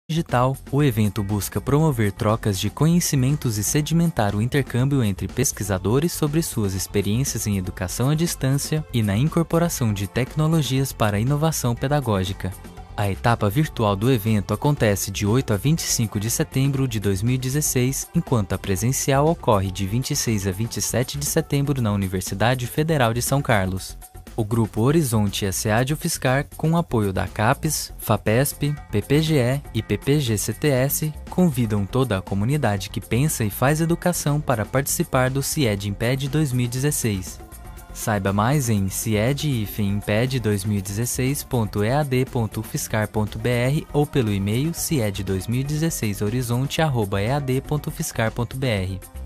digital, o evento busca promover trocas de conhecimentos e sedimentar o intercâmbio entre pesquisadores sobre suas experiências em educação à distância e na incorporação de tecnologias para a inovação pedagógica. A etapa virtual do evento acontece de 8 a 25 de setembro de 2016, enquanto a presencial ocorre de 26 a 27 de setembro na Universidade Federal de São Carlos. O Grupo Horizonte e a SEAD UFSCar, com apoio da CAPES, FAPESP, PPGE e PPG-CTS, convidam toda a comunidade que pensa e faz educação para participar do CIED Imped 2016. Saiba mais em cied-2016.ead.ufscar.br ou pelo e-mail cied2016horizonte@ead.ufscar.br.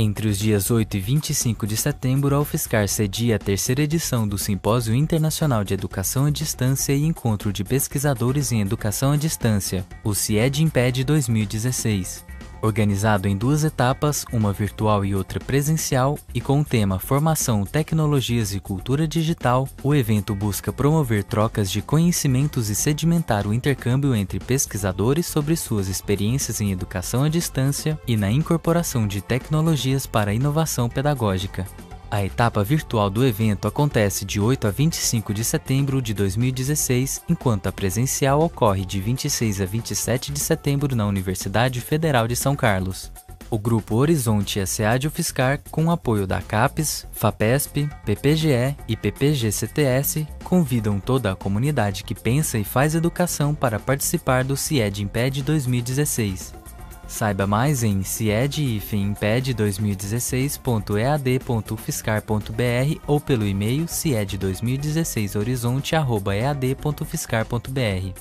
Entre os dias 8 e 25 de setembro, a UFSCar cedia a terceira edição do Simpósio Internacional de Educação à Distância e Encontro de Pesquisadores em Educação à Distância, o CIED Imped 2016. Organizado em duas etapas, uma virtual e outra presencial, e com o tema Formação, Tecnologias e Cultura Digital, o evento busca promover trocas de conhecimentos e sedimentar o intercâmbio entre pesquisadores sobre suas experiências em educação à distância e na incorporação de tecnologias para a inovação pedagógica. A etapa virtual do evento acontece de 8 a 25 de setembro de 2016, enquanto a presencial ocorre de 26 a 27 de setembro na Universidade Federal de São Carlos. O Grupo Horizonte e a SEAD UFSCar, com apoio da CAPES, FAPESP, PPGE e PPG-CTS, convidam toda a comunidade que pensa e faz educação para participar do CIED Imped 2016. Saiba mais em cied-imped2016.ead.ufscar.br ou pelo e-mail cied2016horizonte@ead.ufscar.br.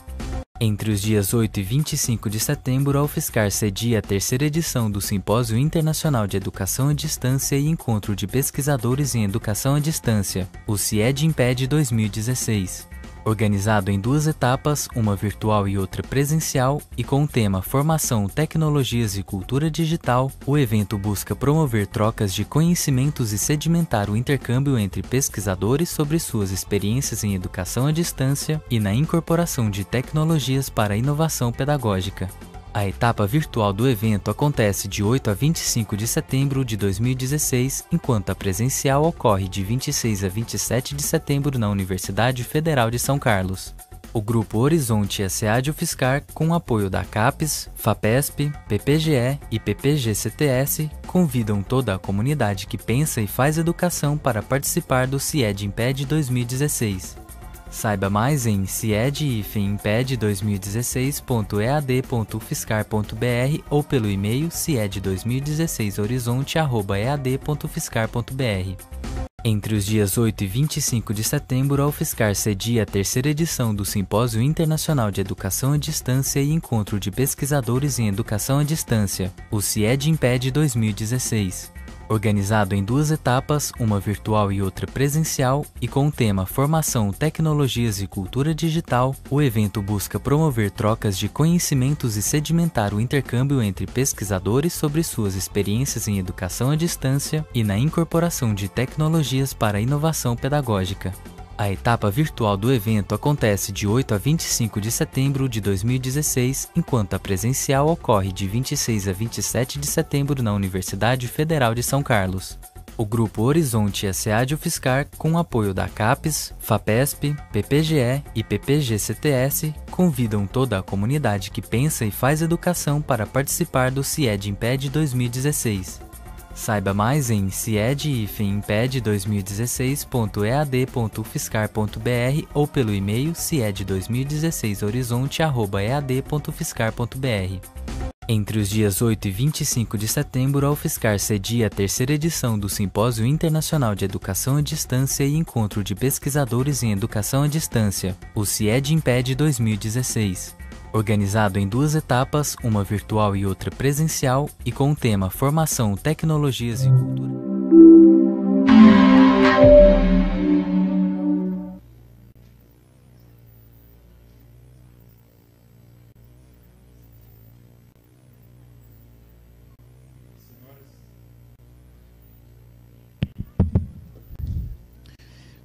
Entre os dias 8 e 25 de setembro, a UFSCar cedia a terceira edição do Simpósio Internacional de Educação à Distância e Encontro de Pesquisadores em Educação à Distância, o CIED Imped 2016. Organizado em duas etapas, uma virtual e outra presencial, e com o tema Formação, Tecnologias e Cultura Digital, o evento busca promover trocas de conhecimentos e sedimentar o intercâmbio entre pesquisadores sobre suas experiências em educação à distância e na incorporação de tecnologias para a inovação pedagógica. A etapa virtual do evento acontece de 8 a 25 de setembro de 2016, enquanto a presencial ocorre de 26 a 27 de setembro na Universidade Federal de São Carlos. O Grupo Horizonte e a SEAD UFSCar, com apoio da CAPES, FAPESP, PPGE e PPG-CTS, convidam toda a comunidade que pensa e faz educação para participar do CIED Imped 2016. Saiba mais em cied-imped2016.ead.ufscar.br ou pelo e-mail cied2016horizonte@ead.ufscar.br. Entre os dias 8 e 25 de setembro, a UFSCar cedia a terceira edição do Simpósio Internacional de Educação à Distância e Encontro de Pesquisadores em Educação à Distância, o CIED Imped 2016. Organizado em duas etapas, uma virtual e outra presencial, e com o tema Formação, Tecnologias e Cultura Digital, o evento busca promover trocas de conhecimentos e sedimentar o intercâmbio entre pesquisadores sobre suas experiências em educação à distância e na incorporação de tecnologias para a inovação pedagógica. A etapa virtual do evento acontece de 8 a 25 de setembro de 2016, enquanto a presencial ocorre de 26 a 27 de setembro na Universidade Federal de São Carlos. O Grupo Horizonte e a SEAD UFSCar, com apoio da CAPES, FAPESP, PPGE e PPG-CTS, convidam toda a comunidade que pensa e faz educação para participar do CIED Imped 2016. Saiba mais em cied-imped2016.ead.ufscar.br ou pelo e-mail cied2016horizonte@ead.ufscar.br. Entre os dias 8 e 25 de setembro, a UFSCar cedia a terceira edição do Simpósio Internacional de Educação à Distância e Encontro de Pesquisadores em Educação à Distância, o CIED Imped 2016. Organizado em duas etapas, uma virtual e outra presencial, e com o tema Formação, Tecnologias e Cultura.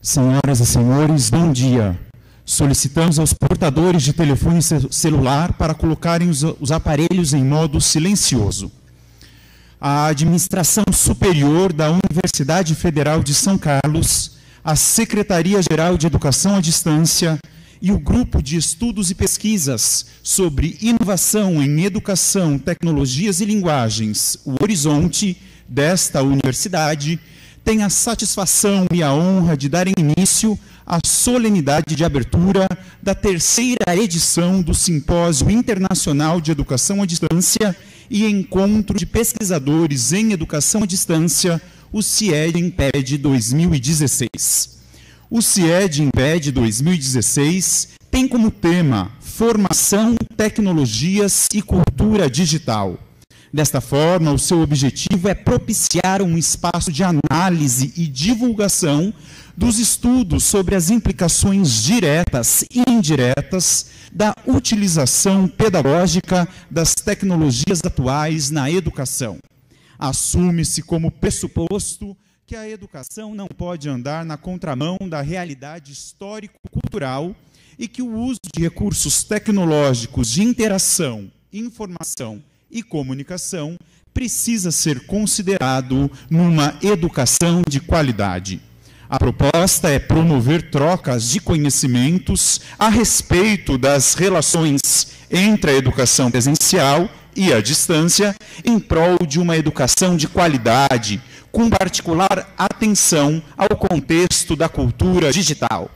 Senhoras e senhores, bom dia. Solicitamos aos portadores de telefone celular para colocarem os aparelhos em modo silencioso. A Administração Superior da Universidade Federal de São Carlos, a Secretaria-Geral de Educação à Distância e o Grupo de Estudos e Pesquisas sobre Inovação em Educação, Tecnologias e Linguagens, o Horizonte, desta universidade, têm a satisfação e a honra de darem início à solenidade de abertura da 3ª edição do Simpósio Internacional de Educação à Distância e Encontro de Pesquisadores em Educação à Distância, o CIED-IMPED 2016. O CIED-IMPED 2016 tem como tema Formação, Tecnologias e Cultura Digital. Desta forma, o seu objetivo é propiciar um espaço de análise e divulgação dos estudos sobre as implicações diretas e indiretas da utilização pedagógica das tecnologias atuais na educação. Assume-se como pressuposto que a educação não pode andar na contramão da realidade histórico-cultural e que o uso de recursos tecnológicos de interação, informação e comunicação precisa ser considerado numa educação de qualidade. A proposta é promover trocas de conhecimentos a respeito das relações entre a educação presencial e a distância em prol de uma educação de qualidade, com particular atenção ao contexto da cultura digital.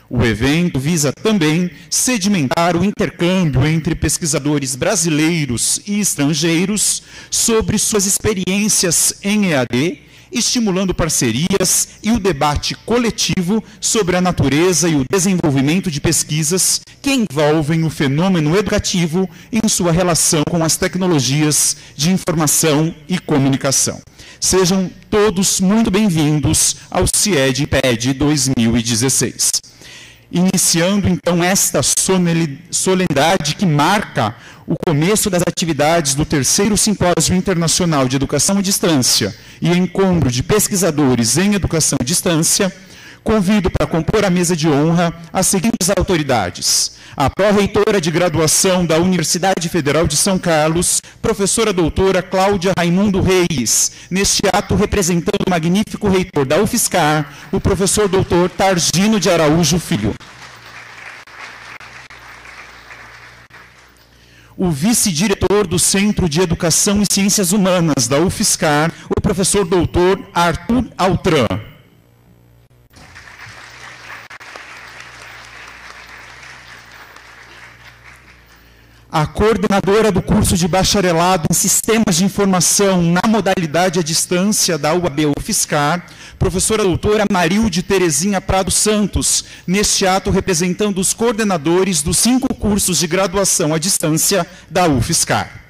O evento visa também sedimentar o intercâmbio entre pesquisadores brasileiros e estrangeiros sobre suas experiências em EAD, estimulando parcerias e o debate coletivo sobre a natureza e o desenvolvimento de pesquisas que envolvem o fenômeno educativo em sua relação com as tecnologias de informação e comunicação. Sejam todos muito bem-vindos ao CIED-IMPED 2016. Iniciando, então, esta solenidade que marca o começo das atividades do 3º Simpósio Internacional de Educação à Distância e Encontro de Pesquisadores em Educação à Distância, convido para compor a mesa de honra as seguintes autoridades: a pró-reitora de graduação da Universidade Federal de São Carlos, professora doutora Cláudia Raimundo Reis, neste ato representando o magnífico reitor da UFSCar, o professor doutor Targino de Araújo Filho. O vice-diretor do Centro de Educação e Ciências Humanas da UFSCar, o professor doutor Arthur Altran. A coordenadora do curso de bacharelado em Sistemas de Informação na modalidade à distância da UAB-UFSCar, professora doutora Marilde Terezinha Prado Santos, neste ato representando os coordenadores dos 5 cursos de graduação à distância da UFSCar.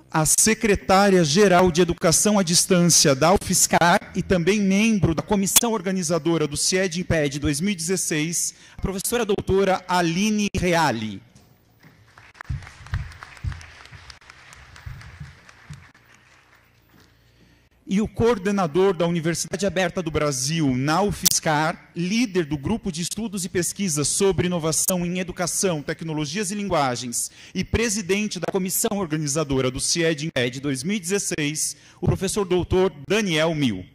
A secretária-geral de Educação à Distância da UFSCar e também membro da comissão organizadora do CIED-IMPED 2016, a professora doutora Aline Reale. E o coordenador da Universidade Aberta do Brasil, na UFSCar, líder do Grupo de Estudos e Pesquisas sobre Inovação em Educação, Tecnologias e Linguagens e presidente da comissão organizadora do CIED-IMPED 2016, o professor doutor Daniel Mil.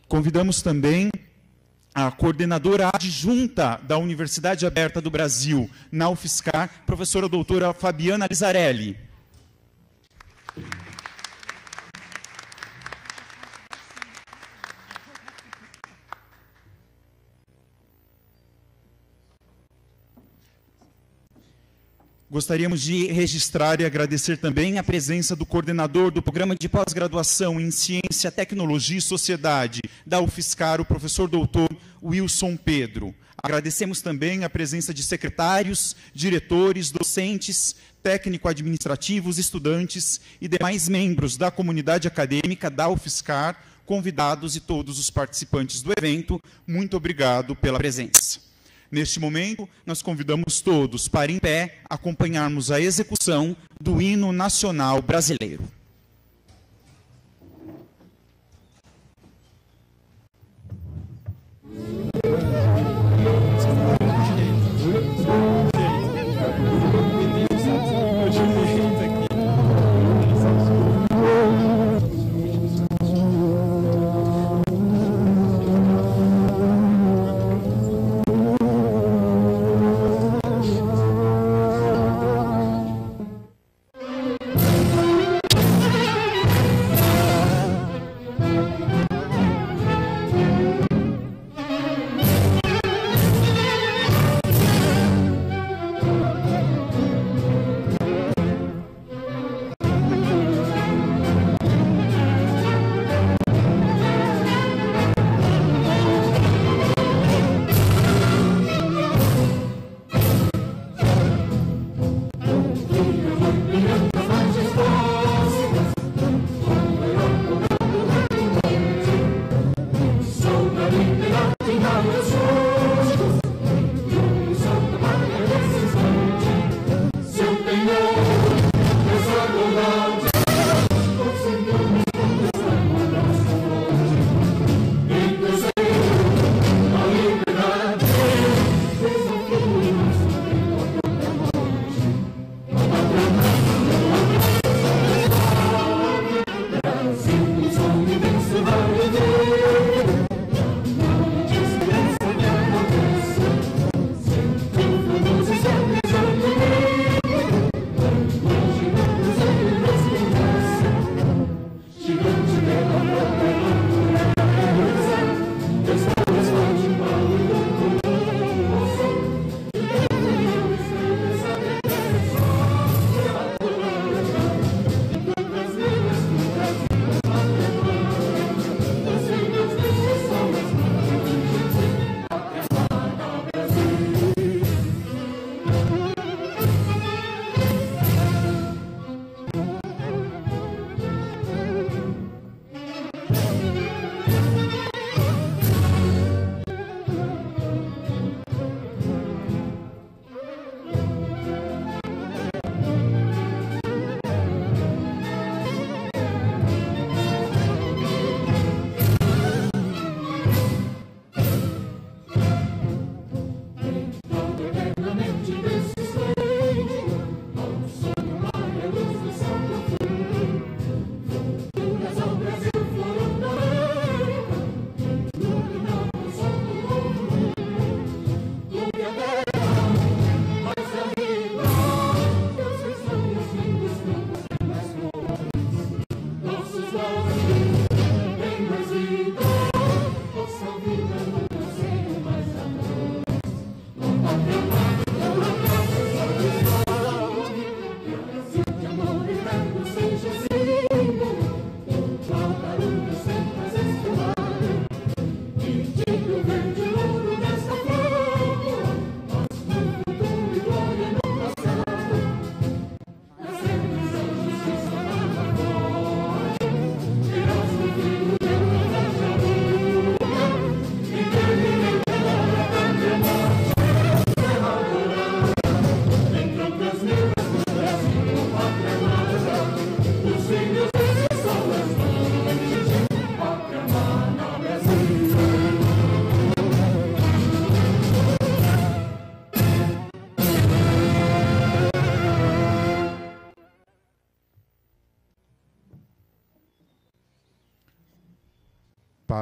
Convidamos também a coordenadora adjunta da Universidade Aberta do Brasil, na UFSCar, professora doutora Fabiana Lizarelli. Gostaríamos de registrar e agradecer também a presença do coordenador do Programa de Pós-Graduação em Ciência, Tecnologia e Sociedade da UFSCar, o professor doutor Wilson Pedro, Agradecemos também a presença de secretários, diretores, docentes, técnico-administrativos, estudantes e demais membros da comunidade acadêmica da UFSCar, convidados e todos os participantes do evento. Muito obrigado pela presença. Neste momento, nós convidamos todos para, em pé, acompanharmos a execução do Hino Nacional Brasileiro.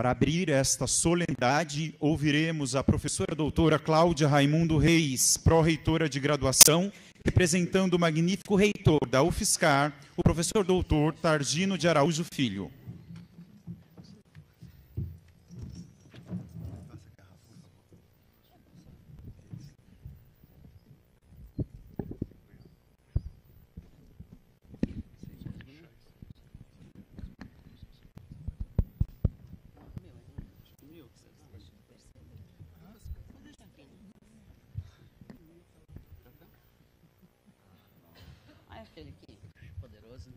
Para abrir esta solenidade, ouviremos a professora doutora Cláudia Raimundo Reis, pró-reitora de graduação, representando o magnífico reitor da UFSCar, o professor doutor Targino de Araújo Filho. Aquele aqui, poderoso.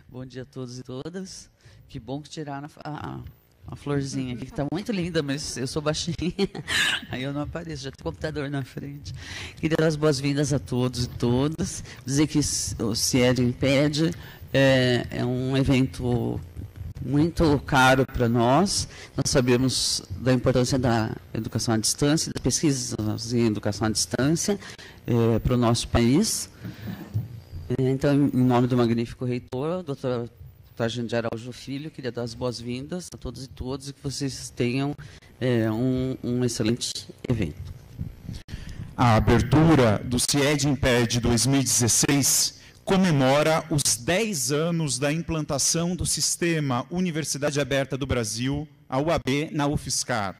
Bom dia a todos e todas. Que bom que tiraram a florzinha aqui, que está muito linda, mas eu sou baixinha, aí eu não apareço, já tem computador na frente. Queria dar as boas-vindas a todos e todas, dizer que o CIED Impede é um evento muito caro para nós. Nós sabemos da importância da educação à distância, das pesquisas em educação à distância para o nosso país. Então, em nome do magnífico reitor, doutor Sargento Araújo Filho, queria dar as boas-vindas a todos e todas e que vocês tenham um excelente evento. A abertura do CIED Impede 2016 comemora os 10 anos da implantação do Sistema Universidade Aberta do Brasil, a UAB, na UFSCar.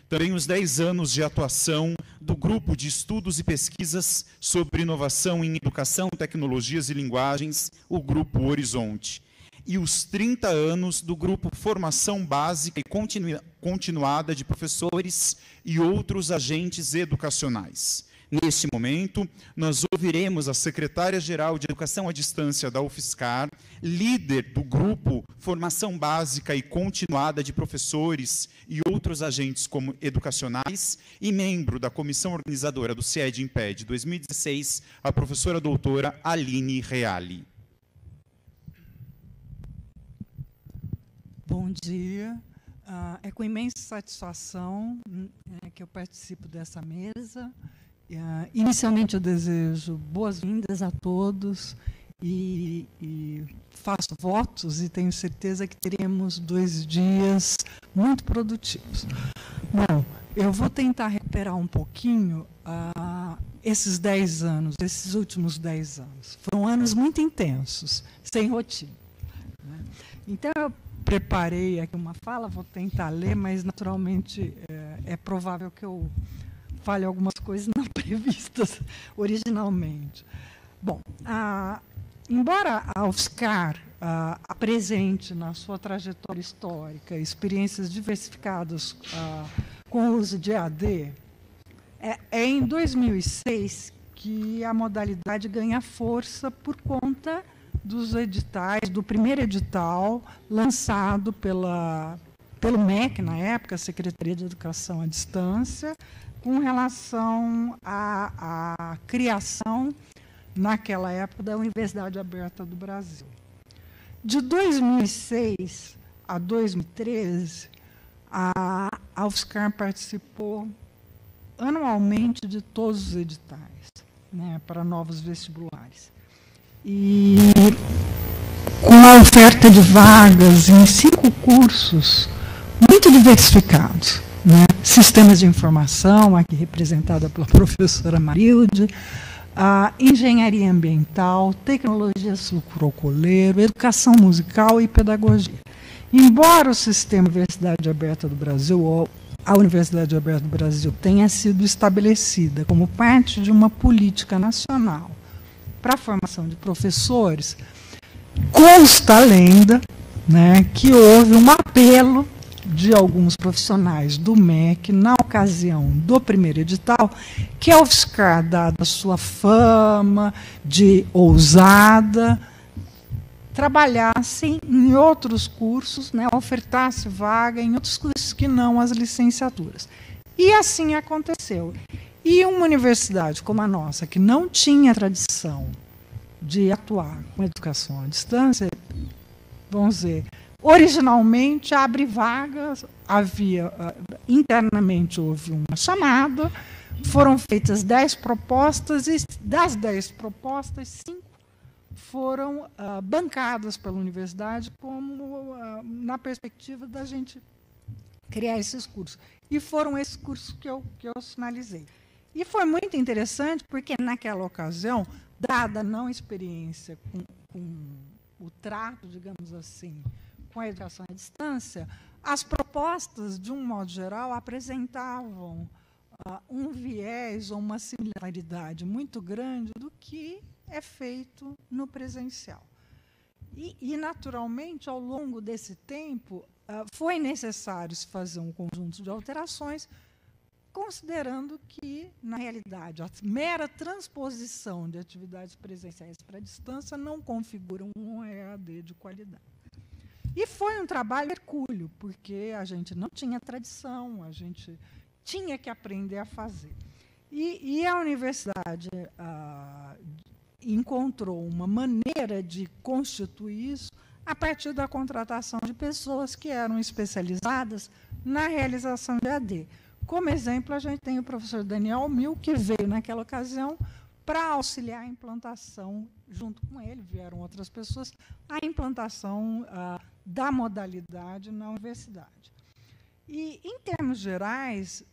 Também os 10 anos de atuação do Grupo de Estudos e Pesquisas sobre Inovação em Educação, Tecnologias e Linguagens, o Grupo Horizonte. E os 30 anos do Grupo Formação Básica e Continuada de Professores e outros agentes educacionais. Neste momento, nós ouviremos a secretária-geral de Educação à Distância da UFSCar, líder do Grupo Formação Básica e Continuada de Professores e outros agentes educacionais e membro da comissão organizadora do CIED Impede 2016, a professora doutora Aline Reale. Bom dia. É com imensa satisfação que eu participo dessa mesa. Inicialmente, eu desejo boas-vindas a todos e faço votos e tenho certeza que teremos 2 dias muito produtivos. Bom, eu vou tentar recuperar um pouquinho esses 10 anos, esses últimos 10 anos. Foram anos muito intensos, sem rotina, né? Então, eu preparei aqui uma fala, vou tentar ler, mas, naturalmente, é provável que eu fale algumas coisas não previstas originalmente. Bom, embora a UFSCar apresente na sua trajetória histórica experiências diversificadas com o uso de EAD, é em 2006 que a modalidade ganha força por conta dos editais, do primeiro edital lançado pelo MEC, na época, Secretaria de Educação à Distância, com relação à criação, naquela época, da Universidade Aberta do Brasil. De 2006 a 2013, a UFSCar participou anualmente de todos os editais, né, para novos vestibulares. E com a oferta de vagas em 5 cursos muito diversificados, né? Sistemas de informação, aqui representada pela professora Marilde, engenharia ambiental, tecnologia sucrocoleiro, educação musical e pedagogia. Embora o Sistema Universidade Aberta do Brasil, ou a Universidade Aberta do Brasil, tenha sido estabelecida como parte de uma política nacional para a formação de professores, consta a lenda, né, que houve um apelo de alguns profissionais do MEC, na ocasião do primeiro edital, que a UFSCar, dada a sua fama de ousada, trabalhasse em outros cursos, né, ofertasse vaga em outros cursos que não as licenciaturas. E assim aconteceu. E uma universidade como a nossa, que não tinha tradição de atuar com educação à distância, vamos dizer, originalmente abre vagas, internamente houve uma chamada, foram feitas 10 propostas, e das 10 propostas, 5 foram bancadas pela universidade como na perspectiva da gente criar esses cursos. E foram esses cursos que eu sinalizei. E foi muito interessante, porque naquela ocasião, dada a não experiência com o trato, digamos assim, com a educação à distância, as propostas, de um modo geral, apresentavam um viés ou uma similaridade muito grande do que é feito no presencial. E naturalmente, ao longo desse tempo, foi necessário se fazer um conjunto de alterações, considerando que, na realidade, a mera transposição de atividades presenciais para a distância não configura um EAD de qualidade. E foi um trabalho hercúleo, porque a gente não tinha tradição, a gente tinha que aprender a fazer. E a universidade encontrou uma maneira de constituir isso a partir da contratação de pessoas que eram especializadas na realização de EAD. Como exemplo, a gente tem o professor Daniel Mil, que veio naquela ocasião para auxiliar a implantação, junto com ele, vieram outras pessoas, a implantação da modalidade na universidade. E, em termos gerais,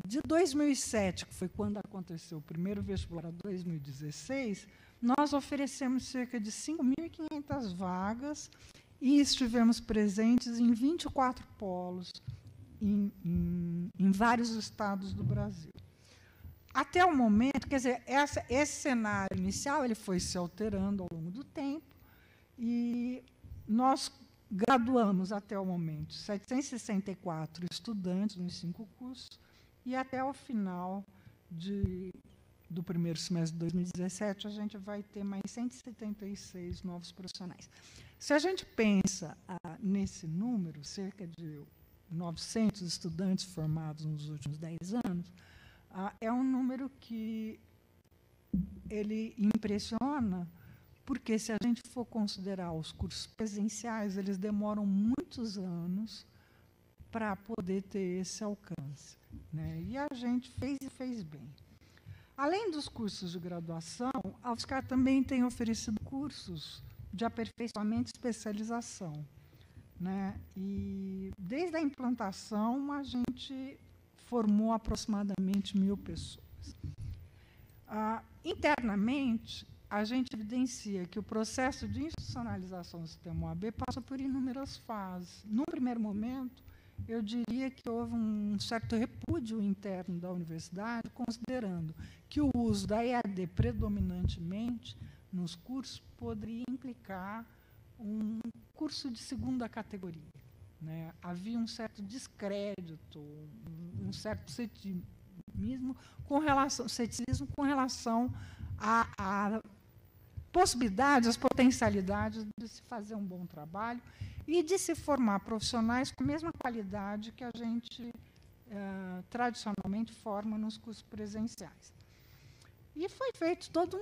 de 2007, que foi quando aconteceu o primeiro vestibular, a 2016, nós oferecemos cerca de 5.500 vagas e estivemos presentes em 24 polos, em vários estados do Brasil. Até o momento, quer dizer, esse cenário inicial ele foi se alterando ao longo do tempo, e nós graduamos até o momento 764 estudantes nos 5 cursos, e até o final do primeiro semestre de 2017, a gente vai ter mais 176 novos profissionais. Se a gente pensa nesse número, cerca de 900 estudantes formados nos últimos 10 anos, é um número que ele impressiona, porque se a gente for considerar os cursos presenciais, eles demoram muitos anos para poder ter esse alcance, né? E a gente fez bem. Além dos cursos de graduação, a UFSCar também tem oferecido cursos de aperfeiçoamento e especialização, né? E desde a implantação, a gente formou aproximadamente 1.000 pessoas. Internamente, a gente evidencia que o processo de institucionalização do sistema OAB passa por inúmeras fases. Num primeiro momento, eu diria que houve um certo repúdio interno da universidade, considerando que o uso da EAD predominantemente nos cursos poderia implicar um curso de segunda categoria, né? Havia um certo descrédito, um certo ceticismo com relação à possibilidades, às potencialidades de se fazer um bom trabalho e de se formar profissionais com a mesma qualidade que a gente tradicionalmente forma nos cursos presenciais. E foi feito todo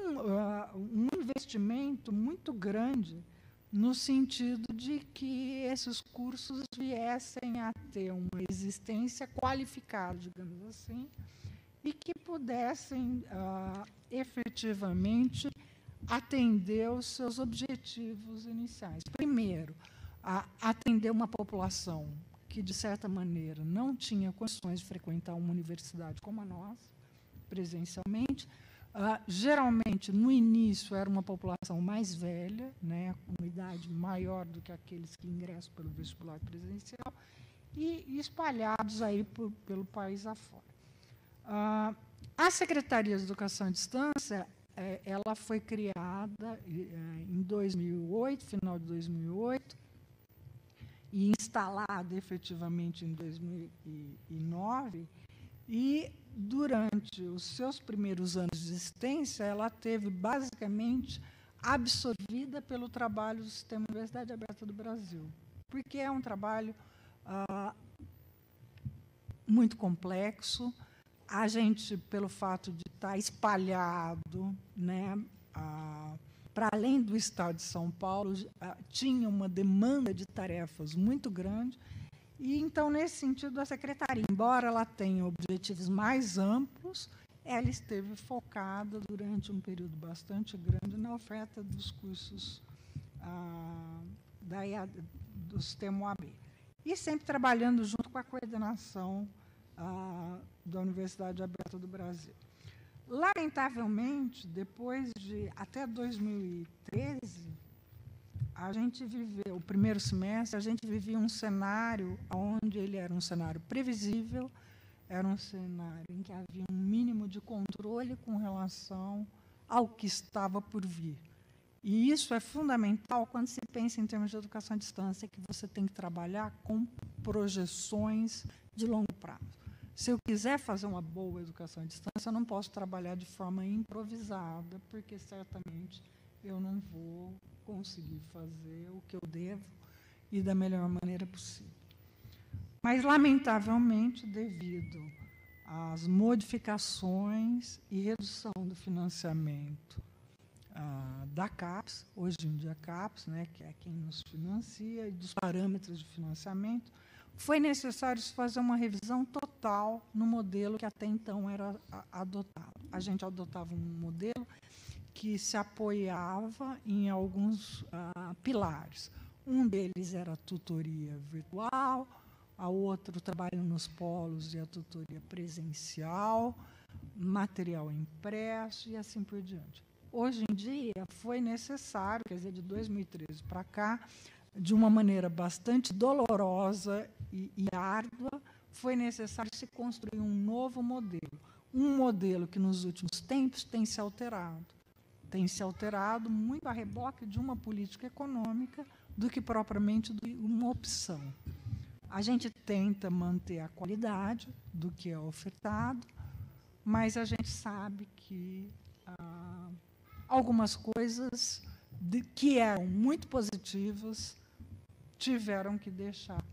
um investimento muito grande no sentido de que esses cursos viessem a ter uma existência qualificada, digamos assim, e que pudessem efetivamente atender os seus objetivos iniciais. Primeiro, atender uma população que, de certa maneira, não tinha condições de frequentar uma universidade como a nossa, presencialmente. Geralmente, no início, era uma população mais velha, né, com idade maior do que aqueles que ingressam pelo vestibular presencial, e espalhados aí pelo país afora. A Secretaria de Educação à Distância, ela foi criada em 2008, final de 2008, e instalada efetivamente em 2009, e durante os seus primeiros anos de existência, ela teve basicamente absorvida pelo trabalho do Sistema Universidade Aberta do Brasil, porque é um trabalho muito complexo. A gente, pelo fato de estar espalhado, né, para além do Estado de São Paulo, tinha uma demanda de tarefas muito grande. E, então, nesse sentido, a Secretaria, embora ela tenha objetivos mais amplos, ela esteve focada durante um período bastante grande na oferta dos cursos do sistema OAB. E sempre trabalhando junto com a coordenação da Universidade Aberta do Brasil. Lamentavelmente, depois de até 2013, a gente viveu, o primeiro semestre, a gente vivia um cenário onde ele era um cenário previsível, era um cenário em que havia um mínimo de controle com relação ao que estava por vir. E isso é fundamental quando se pensa em termos de educação à distância, que você tem que trabalhar com projeções de longo prazo. Se eu quiser fazer uma boa educação à distância, eu não posso trabalhar de forma improvisada, porque certamente eu não vou conseguir fazer o que eu devo e da melhor maneira possível. Mas, lamentavelmente, devido às modificações e redução do financiamento da CAPES, hoje em dia a CAPES, né, que é quem nos financia, e dos parâmetros de financiamento, foi necessário fazer uma revisão total no modelo que até então era adotado. A gente adotava um modelo que se apoiava em alguns pilares. Um deles era a tutoria virtual, a outro, o trabalho nos polos e a tutoria presencial, material impresso e assim por diante. Hoje em dia, foi necessário, quer dizer, de 2013 para cá, de uma maneira bastante dolorosa e árdua, foi necessário se construir um novo modelo. Um modelo que, nos últimos tempos, tem se alterado. Tem se alterado muito a reboque de uma política econômica do que propriamente de uma opção. A gente tenta manter a qualidade do que é ofertado, mas a gente sabe que algumas coisas que eram muito positivas tiveram que deixar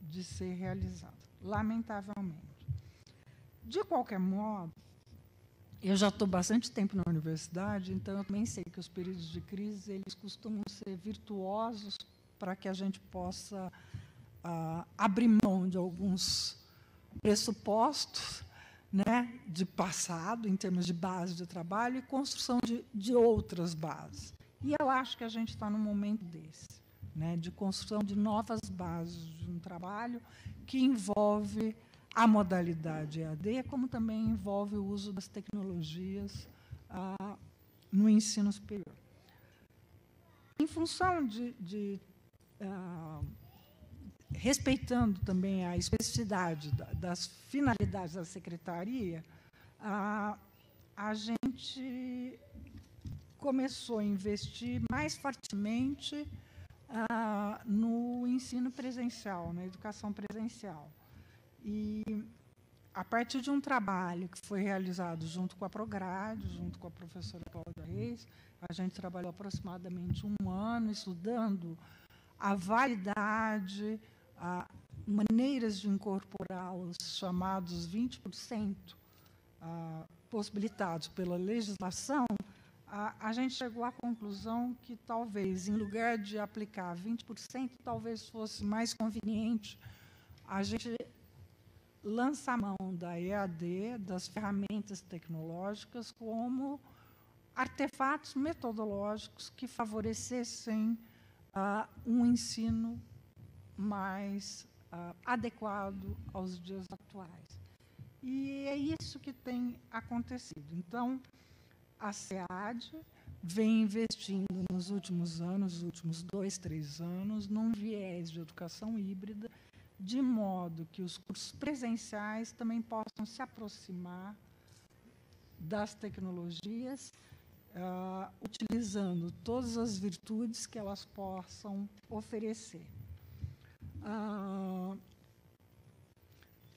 de ser realizadas, lamentavelmente. De qualquer modo, eu já estou bastante tempo na universidade, então eu também sei que os períodos de crise eles costumam ser virtuosos para que a gente possa abrir mão de alguns pressupostos, né, de passado, em termos de base de trabalho, e construção de outras bases. E eu acho que a gente está num momento desse, né, de construção de novas bases de um trabalho que envolve a modalidade EAD, como também envolve o uso das tecnologias no ensino superior. Em função respeitando também a especificidade das finalidades da secretaria, a gente começou a investir mais fortemente no ensino presencial, na educação presencial. E, a partir de um trabalho que foi realizado junto com a Prograde, junto com a professora Cláudia Reis, a gente trabalhou aproximadamente 1 ano estudando a validade, maneiras de incorporar os chamados 20% possibilitados pela legislação. A gente chegou à conclusão que, talvez, em lugar de aplicar 20%, talvez fosse mais conveniente a gente lançar mão da EAD, das ferramentas tecnológicas, como artefatos metodológicos que favorecessem um ensino mais adequado aos dias atuais. E é isso que tem acontecido. Então, a SEAD vem investindo nos últimos anos, nos últimos 2, 3 anos, num viés de educação híbrida, de modo que os cursos presenciais também possam se aproximar das tecnologias, utilizando todas as virtudes que elas possam oferecer.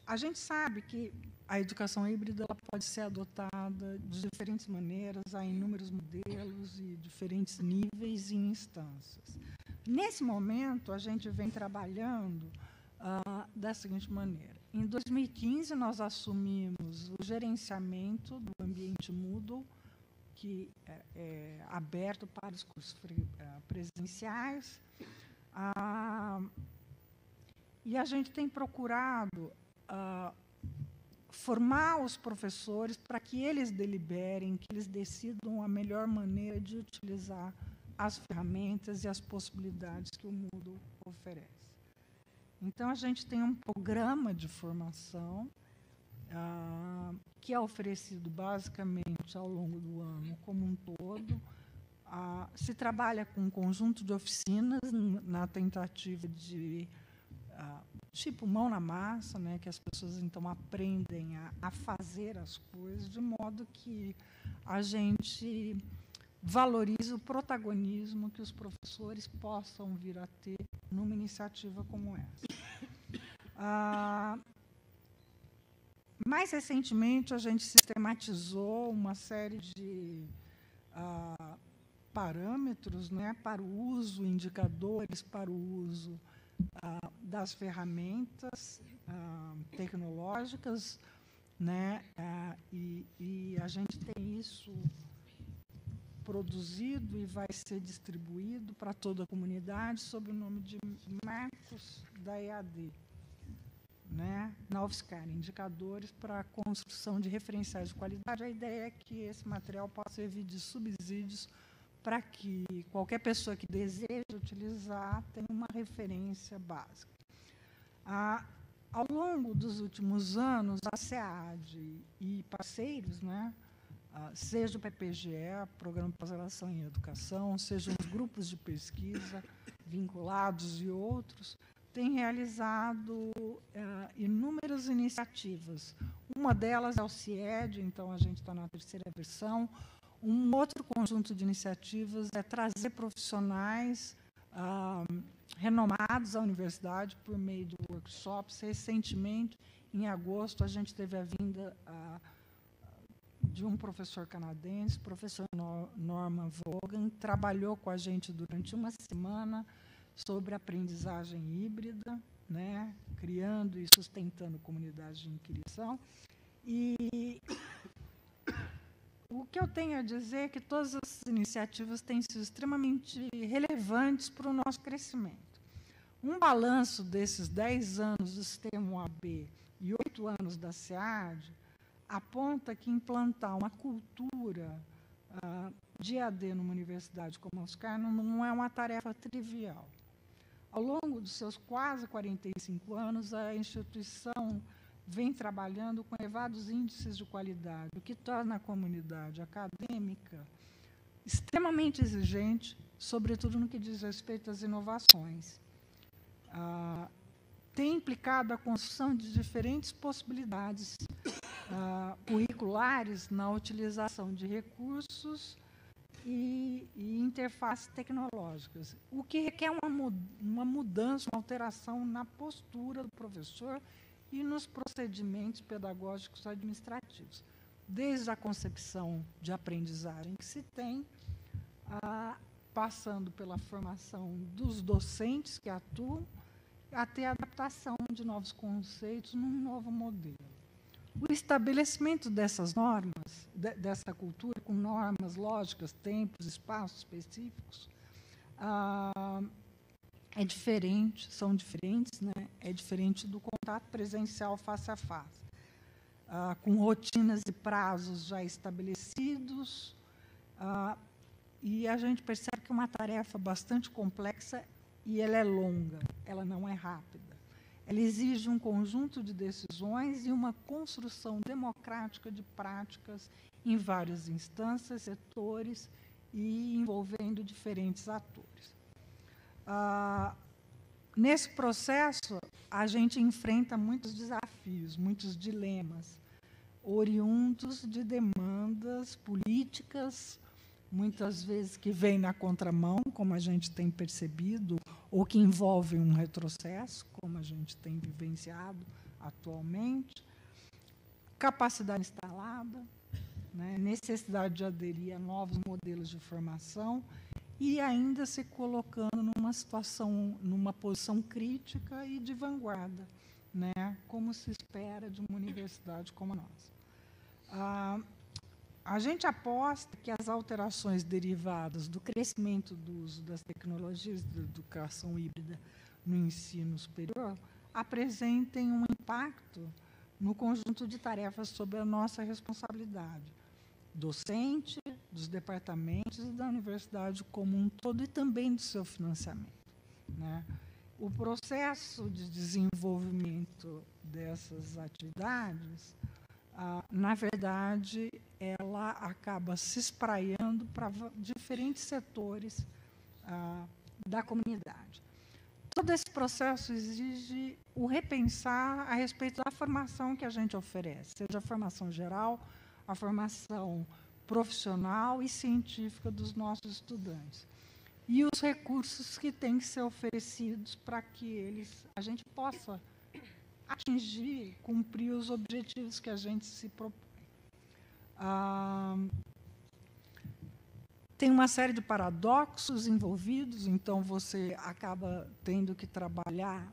A gente sabe que a educação híbrida ela pode ser adotada de diferentes maneiras, há inúmeros modelos e diferentes níveis e instâncias. Nesse momento, a gente vem trabalhando da seguinte maneira. Em 2015, nós assumimos o gerenciamento do ambiente Moodle, que é aberto para os cursos presenciais. E a gente tem procurado formar os professores para que eles deliberem, que eles decidam a melhor maneira de utilizar as ferramentas e as possibilidades que o Moodle oferece. Então, a gente tem um programa de formação que é oferecido basicamente ao longo do ano como um todo. Se trabalha com um conjunto de oficinas na tentativa de tipo mão na massa, né, que as pessoas então aprendem a fazer as coisas, de modo que a gente valorize o protagonismo que os professores possam vir a ter numa iniciativa como essa. Mais recentemente, a gente sistematizou uma série de parâmetros, né, para o uso, indicadores para o uso das ferramentas tecnológicas, né, e a gente tem isso produzido e vai ser distribuído para toda a comunidade sob o nome de Marcos da EAD, né, na UFSCar, indicadores para a construção de referenciais de qualidade. A ideia é que esse material possa servir de subsídios para que qualquer pessoa que deseje utilizar tenha uma referência básica. Ao longo dos últimos anos, a SEAD e parceiros, né, seja o PPGE, Programa de Pós-Graduação em Educação, sejam os grupos de pesquisa vinculados e outros, têm realizado inúmeras iniciativas. Uma delas é o CIED, então a gente está na terceira versão. Um outro conjunto de iniciativas é trazer profissionais renomados à universidade por meio de workshops. Recentemente, em agosto, a gente teve a vinda de um professor canadense, professor Norman Vaughan, trabalhou com a gente durante uma semana sobre aprendizagem híbrida, né, criando e sustentando comunidades de inquirição. E o que eu tenho a dizer é que todas as iniciativas têm sido extremamente relevantes para o nosso crescimento. Um balanço desses 10 anos do Sistema UAB e 8 anos da SEAD aponta que implantar uma cultura de EAD numa universidade como a UFSCar não é uma tarefa trivial. Ao longo dos seus quase 45 anos, a instituição vem trabalhando com elevados índices de qualidade, o que torna a comunidade acadêmica extremamente exigente, sobretudo no que diz respeito às inovações. Tem implicado a construção de diferentes possibilidades curriculares na utilização de recursos e interfaces tecnológicas, o que requer uma mudança, uma alteração na postura do professor e nos procedimentos pedagógicos administrativos, desde a concepção de aprendizagem que se tem, passando pela formação dos docentes que atuam, até a adaptação de novos conceitos num novo modelo. O estabelecimento dessas normas, dessa cultura, com normas lógicas, tempos, espaços específicos, é diferente, são diferentes, né? É diferente do contato presencial face a face, com rotinas e prazos já estabelecidos, e a gente percebe que é uma tarefa bastante complexa e ela é longa, ela não é rápida. Ela exige um conjunto de decisões e uma construção democrática de práticas em várias instâncias, setores e envolvendo diferentes atores. Nesse processo, a gente enfrenta muitos desafios, muitos dilemas, oriundos de demandas políticas, muitas vezes que vêm na contramão, como a gente tem percebido, ou que envolvem um retrocesso, como a gente tem vivenciado atualmente, capacidade instalada, né, necessidade de aderir a novos modelos de formação e ainda se colocando numa situação, numa posição crítica e de vanguarda, né, como se espera de uma universidade como a nossa. A gente aposta que as alterações derivadas do crescimento do uso das tecnologias de educação híbrida no ensino superior apresentem um impacto no conjunto de tarefas sob a nossa responsabilidade, docente, dos departamentos e da universidade como um todo e também do seu financiamento, né? O processo de desenvolvimento dessas atividades, na verdade, ela acaba se espraiando para diferentes setores da comunidade. Todo esse processo exige o repensar a respeito da formação que a gente oferece, seja a formação geral, a formação profissional e científica dos nossos estudantes, e os recursos que têm que ser oferecidos para que a gente possa atingir, cumprir os objetivos que a gente se propõe. Tem uma série de paradoxos envolvidos, então você acaba tendo que trabalhar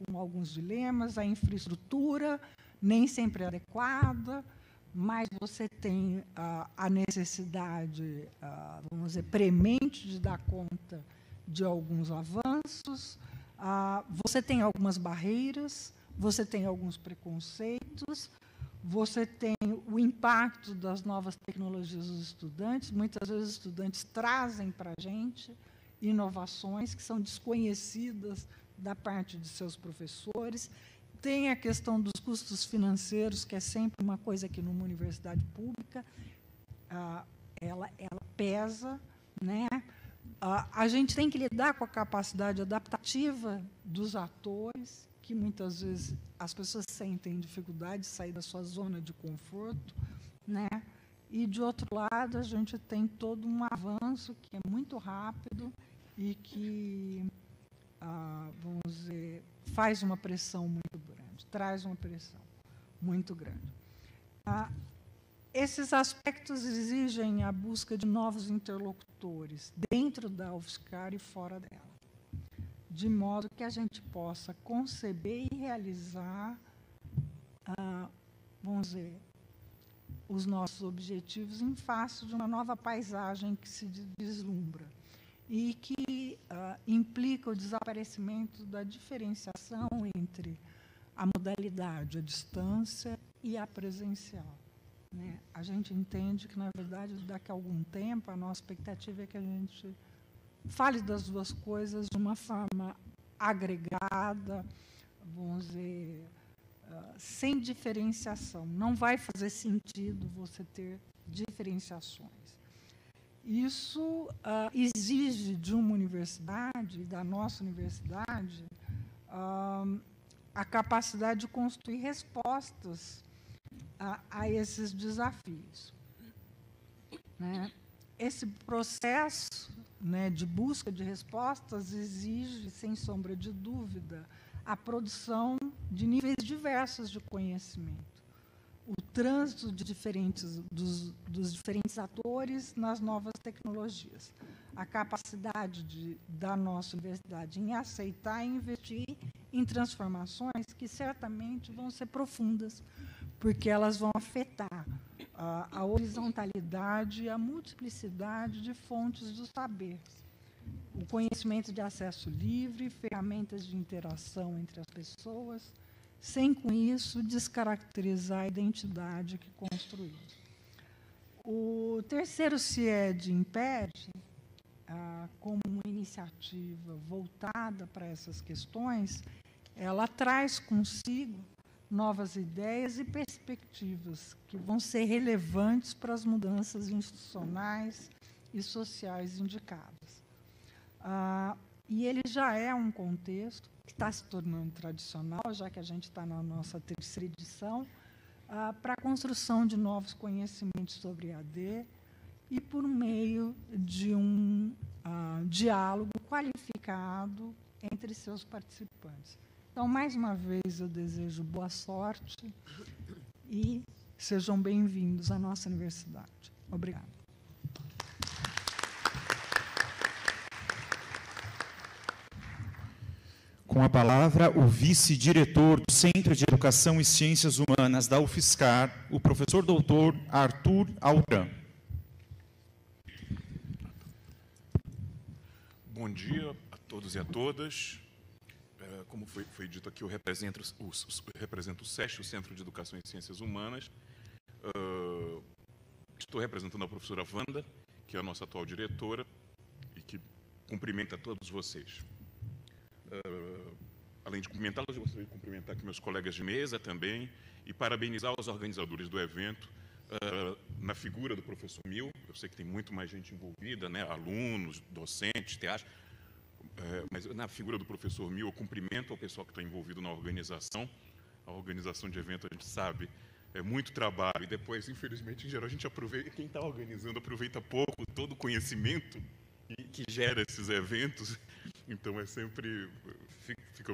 com alguns dilemas. A infraestrutura nem sempre é adequada, mas você tem a necessidade, vamos dizer, premente de dar conta de alguns avanços. Você tem algumas barreiras, você tem alguns preconceitos, você tem o impacto das novas tecnologias dos estudantes. Muitas vezes os estudantes trazem para a gente inovações que são desconhecidas da parte de seus professores. Tem a questão dos custos financeiros, que é sempre uma coisa que numa universidade pública ela pesa, né? A gente tem que lidar com a capacidade adaptativa dos atores, que muitas vezes as pessoas sentem dificuldade de sair da sua zona de conforto, né? E, de outro lado, a gente tem todo um avanço que é muito rápido e que, vamos dizer, faz uma pressão muito grande, traz uma pressão muito grande. Esses aspectos exigem a busca de novos interlocutores dentro da UFSCar e fora dela, de modo que a gente possa conceber e realizar, vamos dizer, os nossos objetivos em face de uma nova paisagem que se vislumbra e que implica o desaparecimento da diferenciação entre a modalidade, a distância e a presencial. Né? A gente entende que, na verdade, daqui a algum tempo, a nossa expectativa é que a gente fale das duas coisas de uma forma agregada, vamos dizer, sem diferenciação. Não vai fazer sentido você ter diferenciações. Isso exige de uma universidade, da nossa universidade, a capacidade de construir respostas a esses desafios. Né? Esse processo, né, de busca de respostas exige, sem sombra de dúvida, a produção de níveis diversos de conhecimento, o trânsito de dos diferentes atores nas novas tecnologias, a capacidade da nossa universidade em aceitar e investir em transformações que certamente vão ser profundas, porque elas vão afetar a horizontalidade e a multiplicidade de fontes do saber, o conhecimento de acesso livre, ferramentas de interação entre as pessoas, sem, com isso, descaracterizar a identidade que construímos. O terceiro CIED impede, como uma iniciativa voltada para essas questões, ela traz consigo novas ideias e perspectivas que vão ser relevantes para as mudanças institucionais e sociais indicadas. E ele já é um contexto que está se tornando tradicional, já que a gente está na nossa terceira edição, para a construção de novos conhecimentos sobre EAD e por meio de um diálogo qualificado entre seus participantes. Então, mais uma vez, eu desejo boa sorte e sejam bem-vindos à nossa universidade. Obrigada. Com a palavra, o vice-diretor do Centro de Educação e Ciências Humanas da UFSCar, o professor doutor Arthur Altran. Bom dia a todos e a todas. Como foi dito aqui, eu represento o SESC, o Centro de Educação e Ciências Humanas. Estou representando a professora Wanda, que é a nossa atual diretora, e que cumprimenta todos vocês. Além de cumprimentá-los, eu gostaria de cumprimentar aqui meus colegas de mesa também e parabenizar os organizadores do evento na figura do professor Mil. Eu sei que tem muito mais gente envolvida, né? Alunos, docentes, teatro, mas na figura do professor Mil eu cumprimento ao pessoal que está envolvido na organização. A organização de evento, a gente sabe, é muito trabalho e depois, infelizmente, em geral, a gente aproveita, quem está organizando aproveita pouco todo o conhecimento que gera esses eventos. Então, fico fica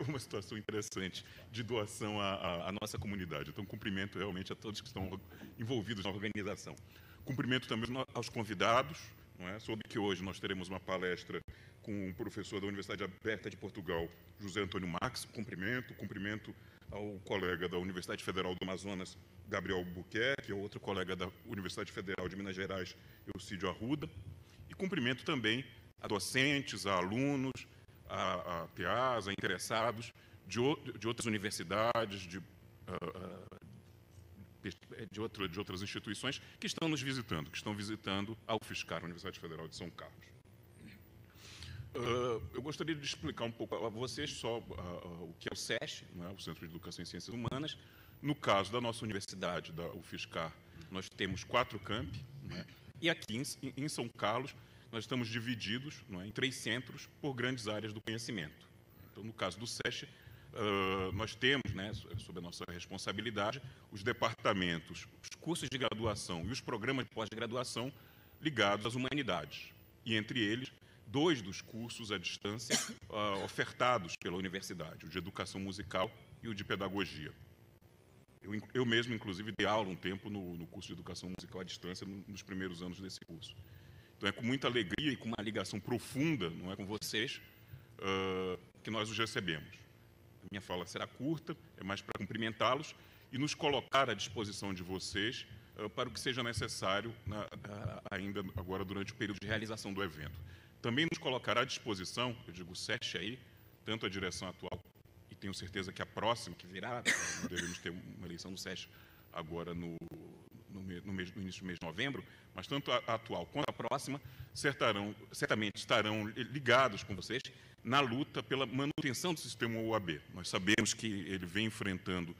uma situação interessante de doação à nossa comunidade. Então, cumprimento realmente a todos que estão envolvidos na organização. Cumprimento também aos convidados, não é? Soube que hoje nós teremos uma palestra com o professor da Universidade Aberta de Portugal, José Antônio Marques. Cumprimento ao colega da Universidade Federal do Amazonas, Gabriel Buquerque, ao outro colega da Universidade Federal de Minas Gerais, Eucídio Arruda. E cumprimento também a docentes, a alunos, a PAs, a interessados de outras universidades, de outras instituições que estão nos visitando, que estão visitando a UFSCar, a Universidade Federal de São Carlos. Eu gostaria de explicar um pouco a vocês só o que é o SESC, né, o Centro de Educação em Ciências Humanas. No caso da nossa universidade, da UFSCar, nós temos 4 campi, né, e aqui em São Carlos nós estamos divididos, né, em 3 centros por grandes áreas do conhecimento. Então, no caso do SESC, nós temos, né, sob a nossa responsabilidade, os departamentos, os cursos de graduação e os programas de pós-graduação ligados às humanidades. E, entre eles, 2 dos cursos à distância ofertados pela universidade, o de educação musical e o de pedagogia. Eu mesmo, inclusive, dei aula um tempo no curso de educação musical à distância nos primeiros anos desse curso. Então, é com muita alegria e com uma ligação profunda, não é, com vocês, que nós os recebemos. A minha fala será curta, é mais para cumprimentá-los e nos colocar à disposição de vocês para o que seja necessário ainda agora durante o período de realização do evento. Também nos colocar à disposição, eu digo SESC aí, tanto a direção atual, e tenho certeza que a próxima, que virá, devemos ter uma eleição do SESC agora no início do mês de novembro, mas tanto a atual quanto a próxima certamente estarão ligados com vocês na luta pela manutenção do sistema OAB. Nós sabemos que ele vem enfrentando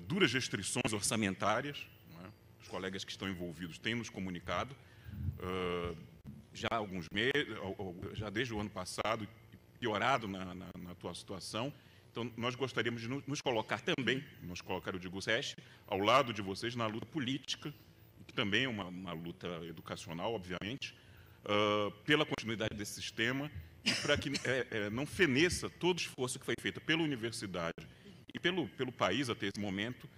duras restrições orçamentárias, não é? Os colegas que estão envolvidos têm nos comunicado, já há alguns meses, já desde o ano passado, piorado na atual situação. Então, nós gostaríamos de nos colocar também, nos colocar, eu digo, o SESC, ao lado de vocês na luta política, que também é uma luta educacional, obviamente, pela continuidade desse sistema e para que não feneça todo o esforço que foi feito pela universidade e pelo país até esse momento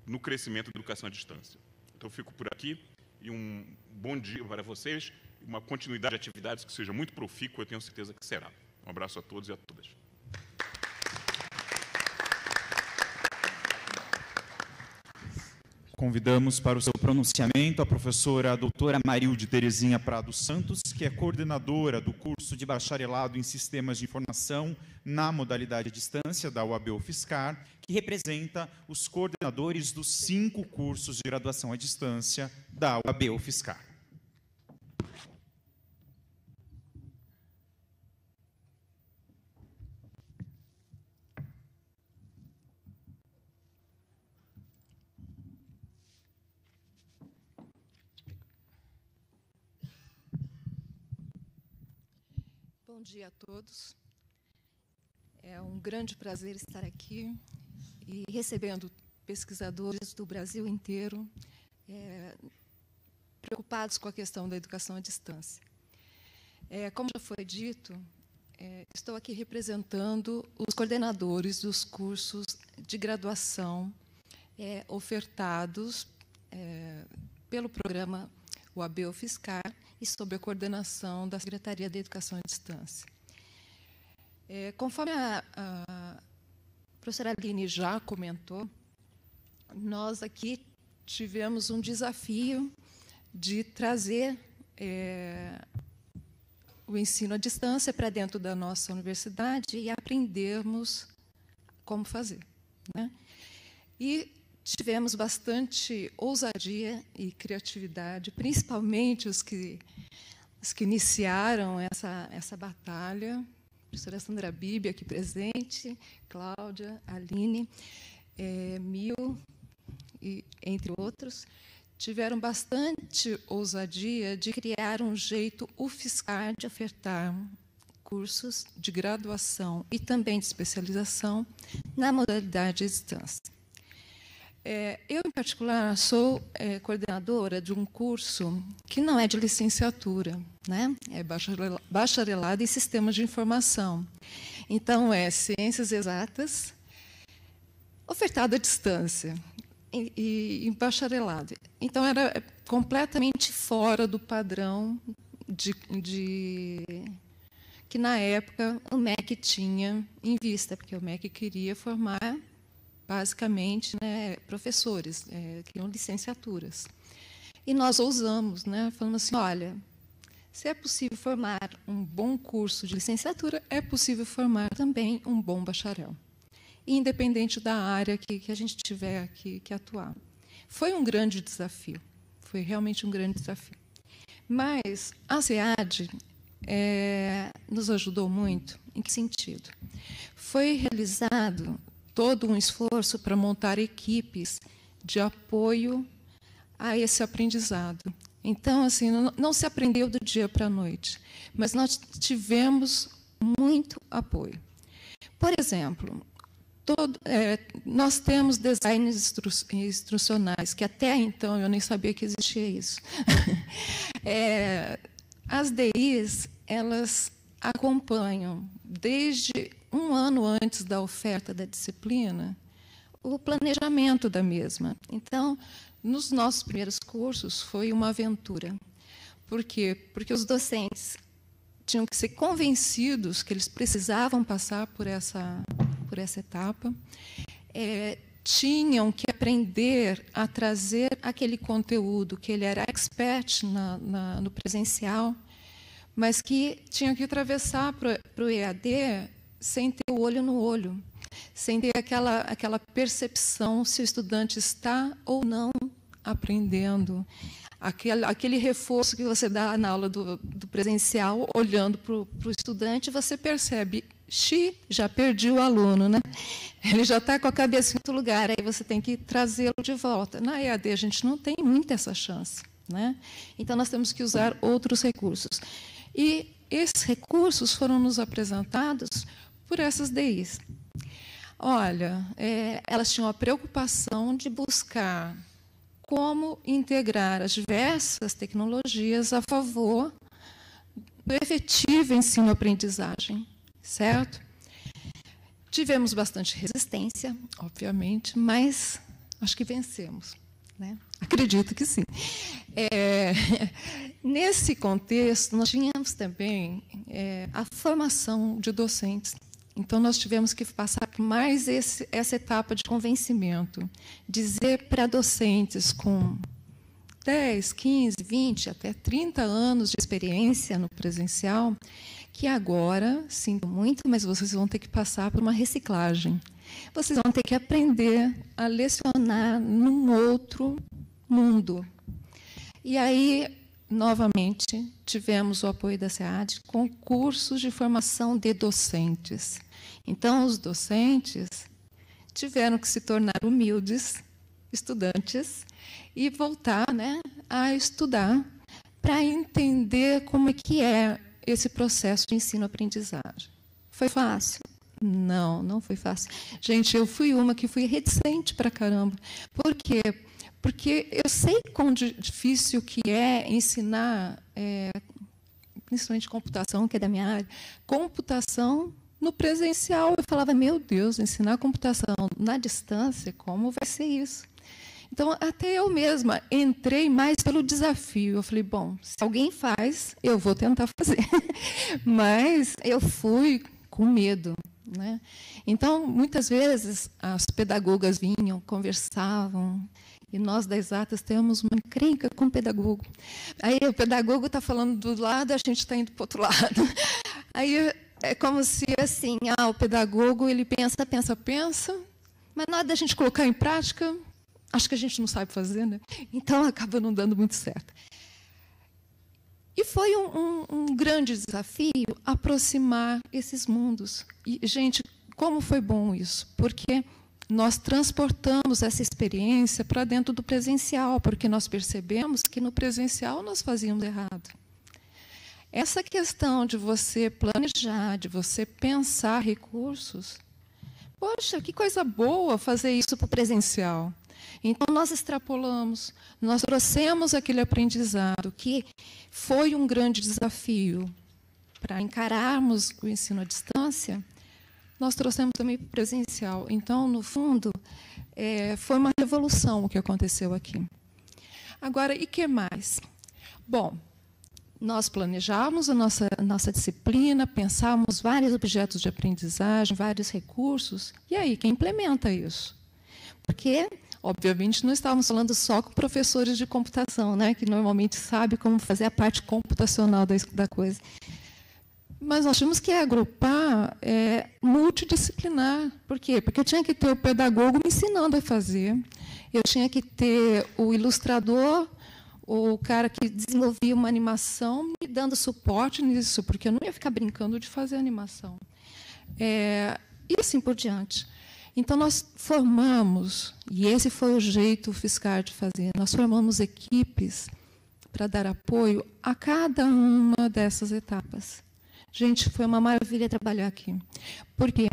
no crescimento da educação à distância. Então, eu fico por aqui e um bom dia para vocês, uma continuidade de atividades que seja muito profícua, eu tenho certeza que será. Um abraço a todos e a todas. Convidamos para o seu pronunciamento a professora doutora Marilde Terezinha Prado Santos, que é coordenadora do curso de bacharelado em Sistemas de Informação na modalidade à distância da UAB UFSCar, que representa os coordenadores dos 5 cursos de graduação à distância da UAB UFSCar. Bom dia a todos. É um grande prazer estar aqui e recebendo pesquisadores do Brasil inteiro preocupados com a questão da educação à distância. Como já foi dito, estou aqui representando os coordenadores dos cursos de graduação ofertados pelo programa UAB UFSCar e sob a coordenação da Secretaria de Educação à Distância. Conforme a professora Aline já comentou, nós aqui tivemos um desafio de trazer o ensino à distância para dentro da nossa universidade e aprendermos como fazer, né? E tivemos bastante ousadia e criatividade, principalmente os que iniciaram essa batalha. A professora Sandra Bibi, aqui presente, Cláudia, Aline, Mil, e, entre outros, tiveram bastante ousadia de criar um jeito UFSCar de ofertar cursos de graduação e também de especialização na modalidade à distância. Eu, em particular, sou coordenadora de um curso que não é de licenciatura, né? É bacharelado em Sistemas de Informação. Então, é ciências exatas, ofertado à distância, e bacharelado. Então, era completamente fora do padrão que, na época, o MEC tinha em vista, porque o MEC queria formar, basicamente, né, professores, queriam licenciaturas. E nós ousamos, né, falando assim, olha, se é possível formar um bom curso de licenciatura, é possível formar também um bom bacharel, independente da área que a gente tiver que atuar. Foi um grande desafio, foi realmente um grande desafio. Mas a SEAD nos ajudou muito. Em que sentido? Foi realizado todo um esforço para montar equipes de apoio a esse aprendizado. Então, assim, não se aprendeu do dia para a noite, mas nós tivemos muito apoio. Por exemplo, nós temos designs instrucionais, que até então eu nem sabia que existia isso. As DIs, elas acompanham, desde um ano antes da oferta da disciplina, o planejamento da mesma. Então, nos nossos primeiros cursos, foi uma aventura. Por quê? Porque os docentes tinham que ser convencidos que eles precisavam passar por essa etapa, tinham que aprender a trazer aquele conteúdo que ele era expert no presencial, mas que tinham que atravessar para o EAD sem ter o olho no olho, sem ter aquela percepção se o estudante está ou não aprendendo. Aquele reforço que você dá na aula do presencial, olhando para o estudante, você percebe, já perdi o aluno, né? Ele já está com a cabeça em outro lugar, aí você tem que trazê-lo de volta. Na EAD, a gente não tem muito essa chance, né? Então, nós temos que usar outros recursos. E esses recursos foram nos apresentados por essas DIs. Olha, elas tinham a preocupação de buscar como integrar as diversas tecnologias a favor do efetivo ensino-aprendizagem, certo? Tivemos bastante resistência, obviamente, mas acho que vencemos, né? Acredito que sim. Nesse contexto, nós tínhamos também a formação de docentes. Então, nós tivemos que passar por mais essa etapa de convencimento, dizer para docentes com 10, 15, 20, até 30 anos de experiência no presencial, que agora, sinto muito, mas vocês vão ter que passar por uma reciclagem. Vocês vão ter que aprender a lecionar num outro mundo. E aí, novamente, tivemos o apoio da SEAD com cursos de formação de docentes. Então, os docentes tiveram que se tornar humildes, estudantes, e voltar, né, a estudar para entender como é que é esse processo de ensino-aprendizagem. Foi fácil? Não, não foi fácil. Gente, eu fui uma que fui reticente para caramba. Por quê? Porque eu sei quão difícil que é ensinar, principalmente computação, que é da minha área, computação no presencial. Eu falava, meu Deus, ensinar computação na distância, como vai ser isso? Então, até eu mesma entrei mais pelo desafio. Eu falei, bom, se alguém faz, eu vou tentar fazer. Mas eu fui com medo, né? Então, muitas vezes, as pedagogas vinham, conversavam, e nós, das exatas, temos uma encrenca com o pedagogo. Aí o pedagogo está falando do lado, a gente está indo para o outro lado. Aí é como se, assim, o pedagogo, ele pensa, mas na hora da gente colocar em prática, acho que a gente não sabe fazer, né? Então, acaba não dando muito certo. E foi um grande desafio aproximar esses mundos. E, gente, como foi bom isso? Porque nós transportamos essa experiência para dentro do presencial, porque nós percebemos que no presencial nós fazíamos errado. Essa questão de você planejar, de você pensar recursos, poxa, que coisa boa fazer isso para o presencial. Então, nós extrapolamos, nós trouxemos aquele aprendizado que foi um grande desafio para encararmos o ensino à distância nós trouxemos também para o presencial. Então, no fundo, foi uma revolução o que aconteceu aqui. Agora, e que mais? Bom, nós planejávamos a nossa disciplina, pensávamos vários objetos de aprendizagem, vários recursos, e aí, quem implementa isso? Porque, obviamente, não estávamos falando só com professores de computação, né, que normalmente sabem como fazer a parte computacional da coisa. Mas nós tínhamos que agrupar multidisciplinar. Por quê? Porque eu tinha que ter o pedagogo me ensinando a fazer, eu tinha que ter o ilustrador, o cara que desenvolvia uma animação, me dando suporte nisso, porque eu não ia ficar brincando de fazer animação. E assim por diante. Então, nós formamos, e esse foi o jeito UFSCar de fazer, nós formamos equipes para dar apoio a cada uma dessas etapas. Gente, foi uma maravilha trabalhar aqui. Por quê?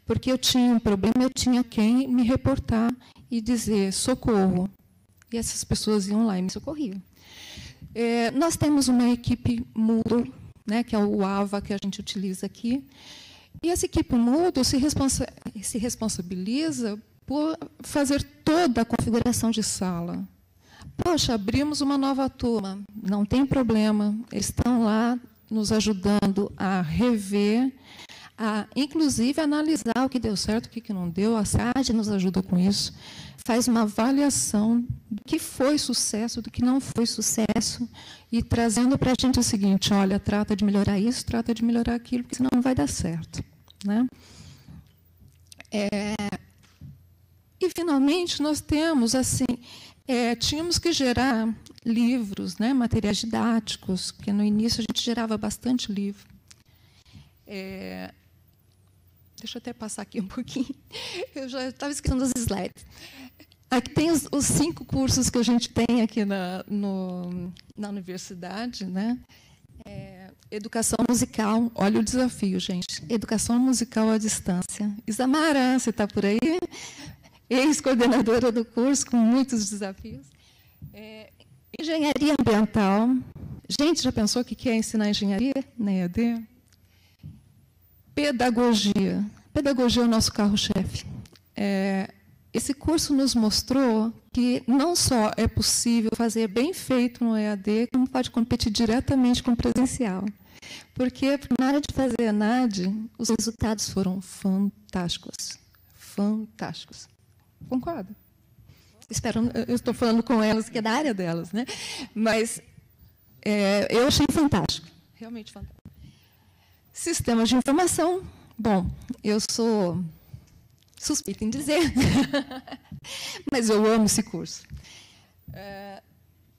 Porque eu tinha um problema, eu tinha quem me reportar e dizer socorro. E essas pessoas iam lá e me socorriam. Nós temos uma equipe Moodle, né, que é o AVA que a gente utiliza aqui. E essa equipe Moodle se responsabiliza por fazer toda a configuração de sala. Poxa, abrimos uma nova turma, não tem problema, eles estão lá nos ajudando a rever, a, inclusive, analisar o que deu certo, o que não deu. A SAD nos ajuda com isso, faz uma avaliação do que foi sucesso, do que não foi sucesso, e trazendo para a gente o seguinte: olha, trata de melhorar isso, trata de melhorar aquilo, porque senão não vai dar certo. Né? E, finalmente, nós temos, assim, tínhamos que gerar livros, né, materiais didáticos, porque no início a gente gerava bastante livro. Deixa eu até passar aqui um pouquinho. Eu já estava esquecendo os slides. Aqui tem os 5 cursos que a gente tem aqui na universidade, né? Educação musical, olha o desafio, gente. Educação musical à distância. Isamara, você está por aí? Ex-coordenadora do curso, com muitos desafios. Engenharia ambiental. Gente, já pensou o que é ensinar engenharia na EAD? Pedagogia. Pedagogia é o nosso carro-chefe. Esse curso nos mostrou que não só é possível fazer bem feito no EAD, como pode competir diretamente com o presencial. Porque, na área de fazer ENAD, os resultados foram fantásticos. Fantásticos. Concorda? Eu estou falando com elas, que é da área delas, né? Mas eu achei fantástico, realmente fantástico. Sistemas de informação. Bom, eu sou suspeita em dizer, mas eu amo esse curso.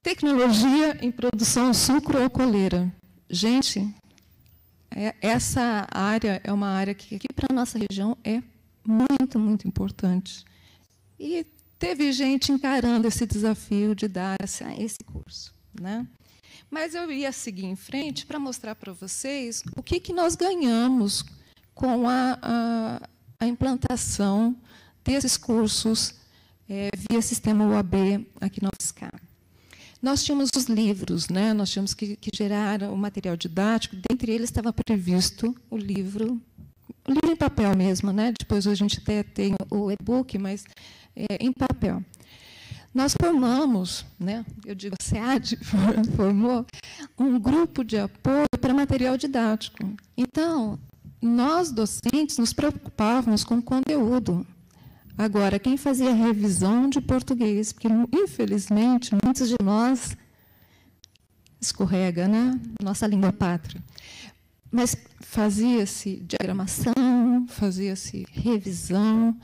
Tecnologia em produção sucroalcooleira. Gente, essa área é uma área que aqui para a nossa região é muito, muito importante. E teve gente encarando esse desafio de dar esse curso, né? Mas eu ia seguir em frente para mostrar para vocês o que nós ganhamos com a implantação desses cursos via sistema UAB aqui no UFSCar. Nós tínhamos os livros, né? Nós tínhamos que gerar o material didático, dentre eles estava previsto o livro em papel mesmo, né? Depois a gente até tem o e-book, mas em papel. Nós formamos, né? Eu digo, a SEAD formou um grupo de apoio para material didático. Então, nós, docentes, nos preocupávamos com o conteúdo. Agora, quem fazia revisão de português, porque, infelizmente, muitos de nós escorrega, né? Nossa língua pátria. Mas fazia-se diagramação, fazia-se revisão.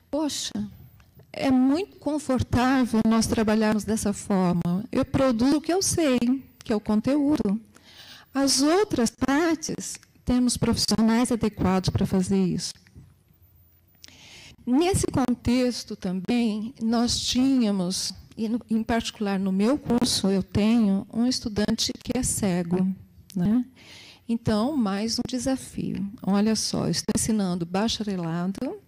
Poxa, é muito confortável nós trabalharmos dessa forma. Eu produzo o que eu sei, que é o conteúdo. As outras partes, temos profissionais adequados para fazer isso. Nesse contexto também, nós tínhamos, e em particular no meu curso, eu tenho um estudante que é cego, né? Então, mais um desafio. Olha só, eu estou ensinando bacharelado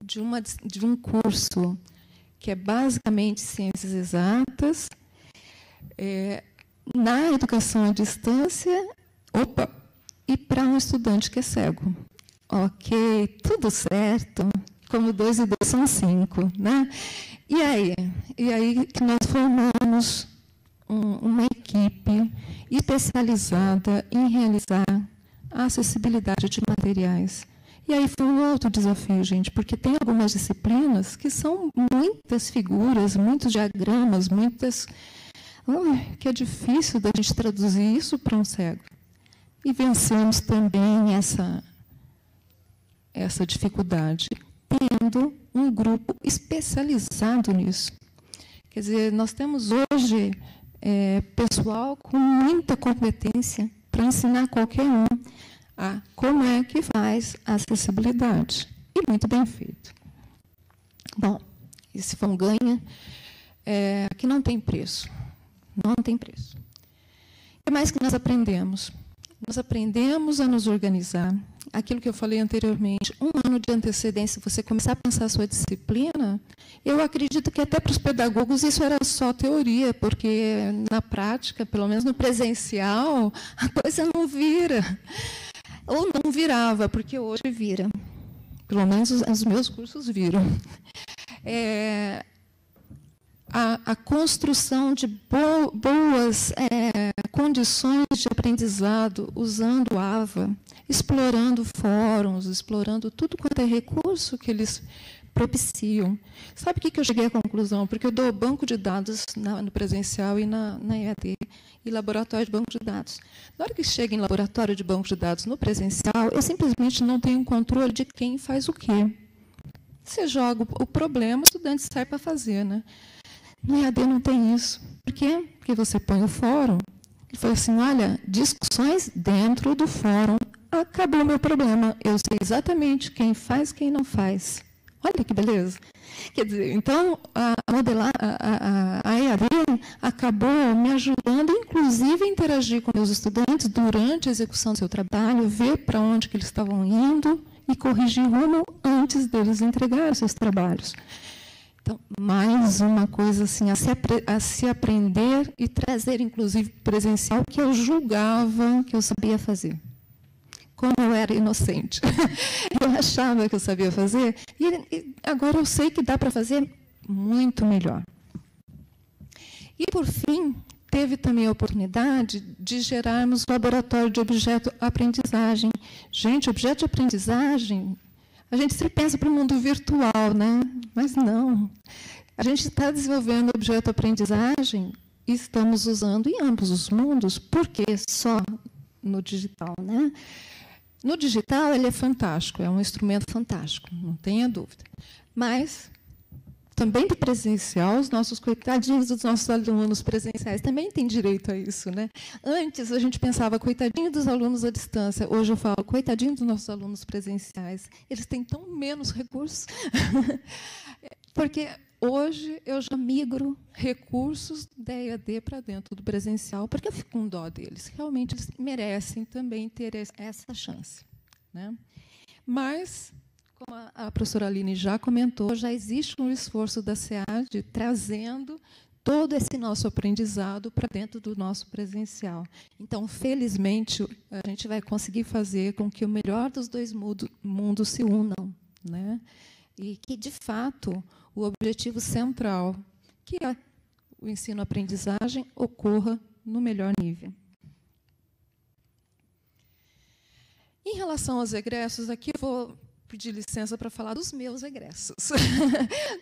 de um curso que é basicamente ciências exatas, na educação à distância, e para um estudante que é cego. ok, tudo certo, como 2 e 2 são 5, né? E aí que nós formamos uma equipe especializada em realizar a acessibilidade de materiais. E aí foi um outro desafio, gente, porque tem algumas disciplinas que são muitas figuras, muitos diagramas, que é difícil da gente traduzir isso para um cego. E vencemos também essa dificuldade, tendo um grupo especializado nisso. Quer dizer, nós temos hoje pessoal com muita competência para ensinar qualquer um a como é que faz a acessibilidade. E muito bem feito. Bom, esse foi um ganho que não tem preço. Não tem preço. O que mais que nós aprendemos? Nós aprendemos a nos organizar. Aquilo que eu falei anteriormente, 1 ano de antecedência, você começar a pensar a sua disciplina, eu acredito que até para os pedagogos isso era só teoria, porque na prática, pelo menos no presencial, a coisa não vira. Ou não virava, porque hoje vira. Pelo menos os meus cursos viram. A construção de boas condições de aprendizado usando AVA, explorando fóruns, explorando tudo quanto é recurso que eles propiciam. Sabe o que eu cheguei à conclusão? Porque eu dou banco de dados no presencial e na EAD, e laboratório de banco de dados. Na hora que chega em laboratório de banco de dados no presencial, eu simplesmente não tenho controle de quem faz o quê. Você joga o problema, o estudante sai para fazer, né? No EAD não tem isso. Por quê? Porque você põe o fórum e fala assim, olha, discussões dentro do fórum. Acabou o meu problema. Eu sei exatamente quem faz e quem não faz. Olha que beleza. Quer dizer, então, a EAD acabou me ajudando, inclusive, a interagir com meus estudantes durante a execução do seu trabalho, ver para onde que eles estavam indo e corrigir rumo antes deles entregarem os seus trabalhos. Então, mais uma coisa assim, a se aprender e trazer, inclusive, presencial, que eu julgava que eu sabia fazer. Como eu era inocente. Eu achava que eu sabia fazer, e agora eu sei que dá para fazer muito melhor. E, por fim, teve também a oportunidade de gerarmos o laboratório de objeto-aprendizagem. Gente, objeto de aprendizagem, a gente sempre pensa para o mundo virtual, né? Mas não. A gente está desenvolvendo objeto-aprendizagem e estamos usando em ambos os mundos, porque só no digital, né? No digital, ele é fantástico, é um instrumento fantástico, não tenha dúvida. Mas, também do presencial, os nossos coitadinhos dos nossos alunos presenciais também têm direito a isso, né? Antes, a gente pensava, coitadinho dos alunos à distância. Hoje, eu falo, coitadinho dos nossos alunos presenciais. Eles têm tão menos recursos. Porque hoje eu já migro recursos da EAD para dentro do presencial, porque eu fico com dó deles. Realmente, eles merecem também ter essa chance, né? Mas, como a professora Aline já comentou, já existe um esforço da SEAD trazendo todo esse nosso aprendizado para dentro do nosso presencial. Então, felizmente, a gente vai conseguir fazer com que o melhor dos dois mundos se unam, né? E que, de fato, o objetivo central, que é o ensino-aprendizagem, ocorra no melhor nível. Em relação aos egressos, aqui eu vou pedir licença para falar dos meus egressos.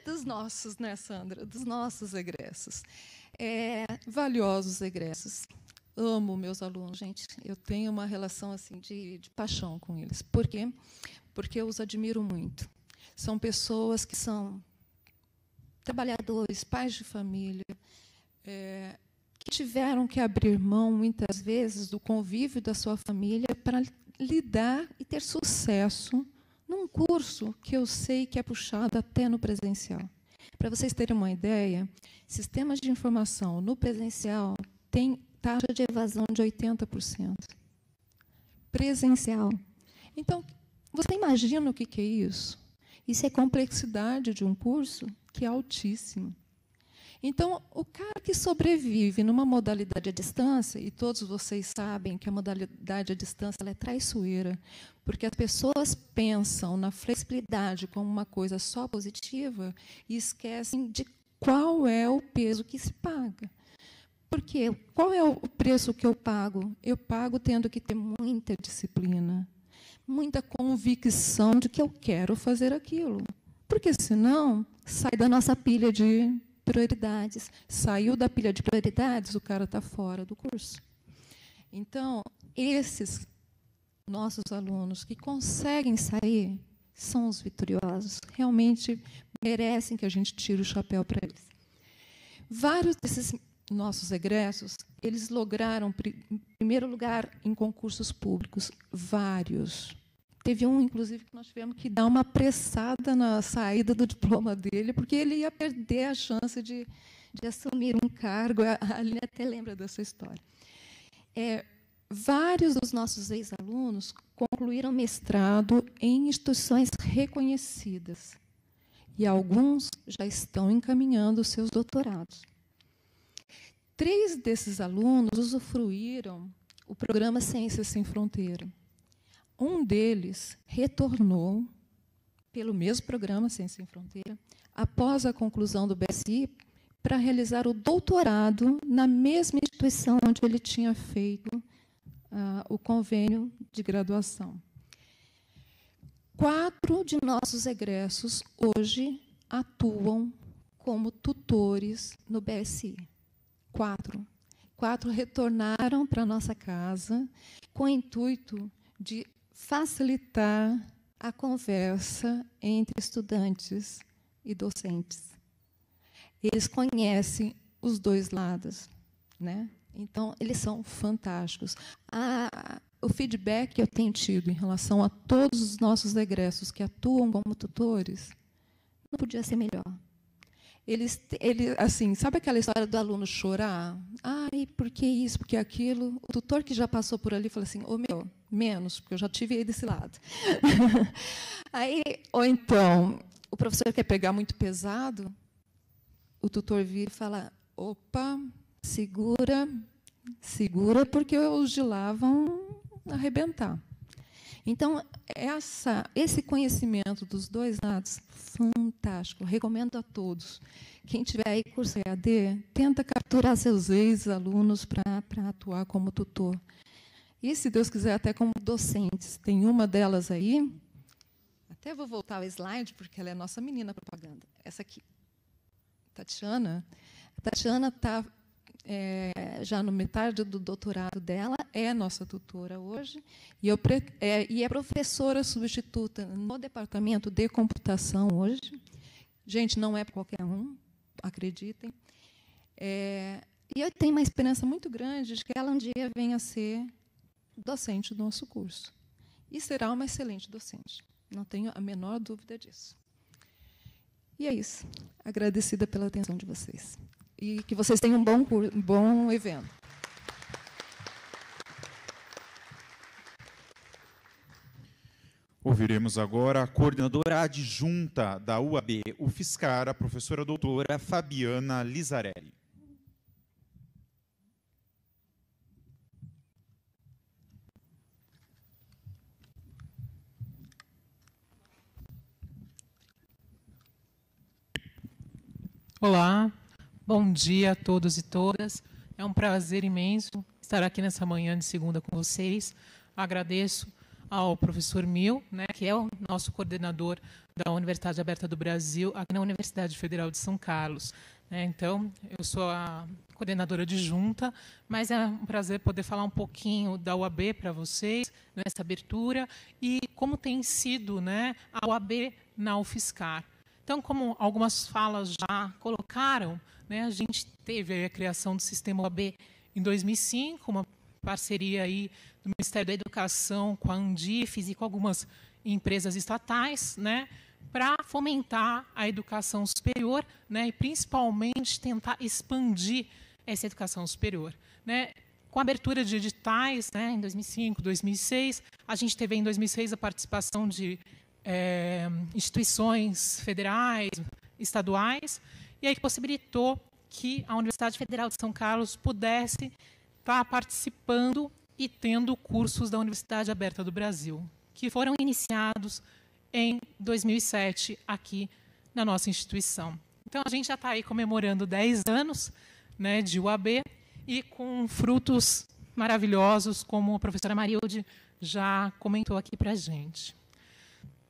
Dos nossos, né, Sandra? Dos nossos egressos. Valiosos egressos. Amo meus alunos, gente. Eu tenho uma relação assim de paixão com eles. Por quê? Porque eu os admiro muito. São pessoas que são trabalhadores, pais de família, que tiveram que abrir mão, muitas vezes, do convívio da sua família para lidar e ter sucesso num curso que eu sei que é puxado até no presencial. Para vocês terem uma ideia, sistemas de informação no presencial tem taxa de evasão de 80%. Presencial. Então, você imagina o que é isso? Isso é complexidade de um curso que é altíssimo. Então, o cara que sobrevive numa modalidade à distância, e todos vocês sabem que a modalidade à distância ela é traiçoeira, porque as pessoas pensam na flexibilidade como uma coisa só positiva e esquecem de qual é o peso que se paga. Porque qual é o preço que eu pago? Eu pago tendo que ter muita disciplina, muita convicção de que eu quero fazer aquilo. Porque, senão, sai da nossa pilha de prioridades. Saiu da pilha de prioridades, o cara está fora do curso. Então, esses nossos alunos que conseguem sair são os vitoriosos. Realmente merecem que a gente tire o chapéu para eles. Vários desses nossos egressos, eles lograram primeiro lugar em concursos públicos, vários. Teve um, inclusive, que nós tivemos que dar uma apressada na saída do diploma dele, porque ele ia perder a chance de assumir um cargo. A Aline até lembra dessa história. Vários dos nossos ex-alunos concluíram mestrado em instituições reconhecidas, e alguns já estão encaminhando os seus doutorados. 3 desses alunos usufruíram o programa Ciências Sem Fronteira. Um deles retornou pelo mesmo programa Ciências Sem Fronteira, após a conclusão do BSI, para realizar o doutorado na mesma instituição onde ele tinha feito o convênio de graduação. 4 de nossos egressos hoje atuam como tutores no BSI. 4 retornaram para a nossa casa com o intuito de facilitar a conversa entre estudantes e docentes. Eles conhecem os dois lados, né? Então, eles são fantásticos. O feedback que eu tenho tido em relação a todos os nossos egressos que atuam como tutores não podia ser melhor. Ele, assim, sabe aquela história do aluno chorar? Ai, por que isso, por que aquilo? O tutor que já passou por ali falou assim, menos, porque eu já tive aí desse lado. Aí, ou então, o professor quer pegar muito pesado, o tutor vira e fala, opa, segura, porque os de lá vão arrebentar. Então, esse conhecimento dos dois lados, fantástico, recomendo a todos. Quem tiver aí curso EAD, tenta capturar seus ex-alunos para atuar como tutor. E, se Deus quiser, até como docentes. Tem uma delas aí, até vou voltar ao slide, porque ela é nossa menina propaganda. Essa aqui, Tatiana. A Tatiana está já no metade do doutorado dela, é nossa tutora hoje, e é professora substituta no departamento de computação hoje. Gente, não é para qualquer um, acreditem. E eu tenho uma esperança muito grande de que ela um dia venha a ser docente do nosso curso. E será uma excelente docente, não tenho a menor dúvida disso. E é isso. Agradecida pela atenção de vocês. E que vocês tenham um bom evento. Ouviremos agora a coordenadora adjunta da UAB, UFSCar, a professora doutora Fabiana Lizarelli. Olá. Bom dia a todos e todas. É um prazer imenso estar aqui nessa manhã de segunda com vocês. Agradeço ao professor Mil, que é o nosso coordenador da Universidade Aberta do Brasil, aqui na Universidade Federal de São Carlos. Então, eu sou a coordenadora adjunta, mas é um prazer poder falar um pouquinho da UAB para vocês, nessa abertura, e como tem sido a UAB na UFSCar. Então, como algumas falas já colocaram, a gente teve aí a criação do Sistema UAB em 2005, uma parceria aí do Ministério da Educação com a Andifes e com algumas empresas estatais, para fomentar a educação superior, e principalmente tentar expandir essa educação superior. Com a abertura de editais, em 2005, 2006, a gente teve em 2006 a participação de instituições federais, estaduais, e aí possibilitou que a Universidade Federal de São Carlos pudesse estar participando e tendo cursos da Universidade Aberta do Brasil, que foram iniciados em 2007 aqui na nossa instituição. Então, a gente já está aí comemorando 10 anos, né, de UAB, e com frutos maravilhosos, como a professora Marilde já comentou aqui para a gente.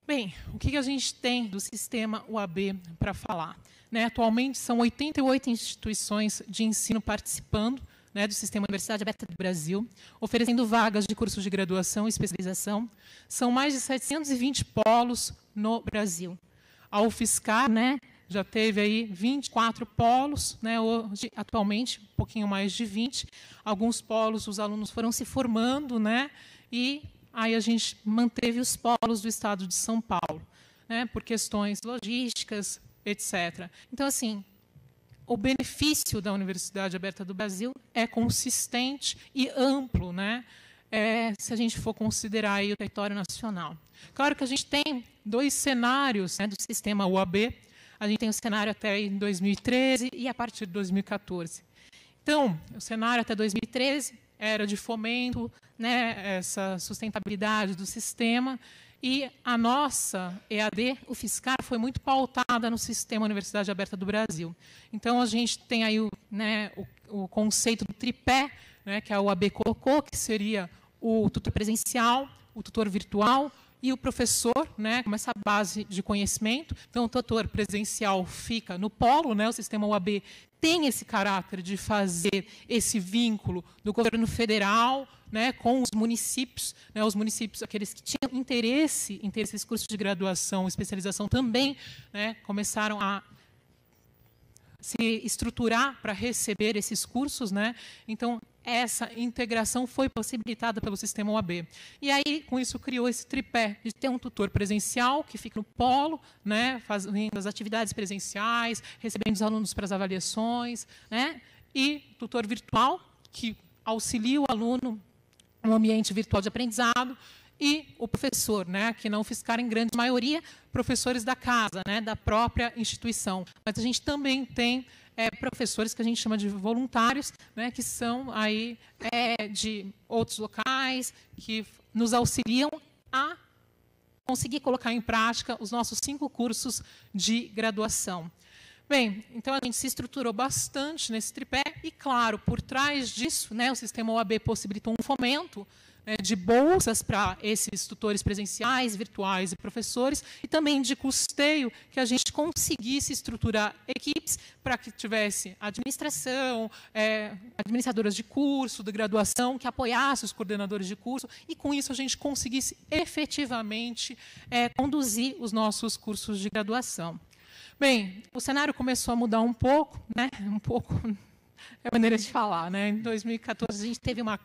Bem, o que a gente tem do sistema UAB para falar? Né, atualmente, são 88 instituições de ensino participando, né, do Sistema Universidade Aberta do Brasil, oferecendo vagas de cursos de graduação e especialização. São mais de 720 polos no Brasil. A UFSCar, né, já teve aí 24 polos, né, hoje, atualmente, um pouquinho mais de 20. Alguns polos, os alunos foram se formando, né, e aí a gente manteve os polos do estado de São Paulo, né, por questões logísticas, etc. Então, assim, o benefício da Universidade Aberta do Brasil é consistente e amplo, né, se a gente for considerar aí o território nacional. Claro que a gente tem 2 cenários, né, do sistema UAB. A gente tem o cenário até 2013 e a partir de 2014. Então, o cenário até 2013 era de fomento, né, essa sustentabilidade do sistema, e a nossa EAD, o UFSCar, foi muito pautada no sistema Universidade Aberta do Brasil. Então, a gente tem aí o conceito do tripé, né, que a UAB colocou, que seria o tutor presencial, o tutor virtual e o professor, né, como essa base de conhecimento. Então, o tutor presencial fica no polo, né, o sistema UAB tem esse caráter de fazer esse vínculo do governo federal, né, com os municípios, aqueles que tinham interesse em ter esses cursos de graduação, especialização também, né, começaram a se estruturar para receber esses cursos, né? Então, essa integração foi possibilitada pelo sistema UAB. E aí, com isso, criou esse tripé de ter um tutor presencial, que fica no polo, né, fazendo as atividades presenciais, recebendo os alunos para as avaliações, né, e tutor virtual, que auxilia o aluno no ambiente virtual de aprendizado, e o professor, né, que não UFSCar, em grande maioria, professores da casa, né, da própria instituição. Mas a gente também tem professores que a gente chama de voluntários, né, que são aí de outros locais, que nos auxiliam a conseguir colocar em prática os nossos 5 cursos de graduação. Bem, então a gente se estruturou bastante nesse tripé e, claro, por trás disso, né, o sistema UAB possibilitou um fomento, né, de bolsas para esses tutores presenciais, virtuais e professores, e também de custeio, que a gente conseguisse estruturar equipes para que tivesse administração, administradoras de curso, de graduação, que apoiasse os coordenadores de curso, e com isso a gente conseguisse efetivamente conduzir os nossos cursos de graduação. Bem, o cenário começou a mudar um pouco, né, é a maneira de falar, né? Em 2014 a gente teve uma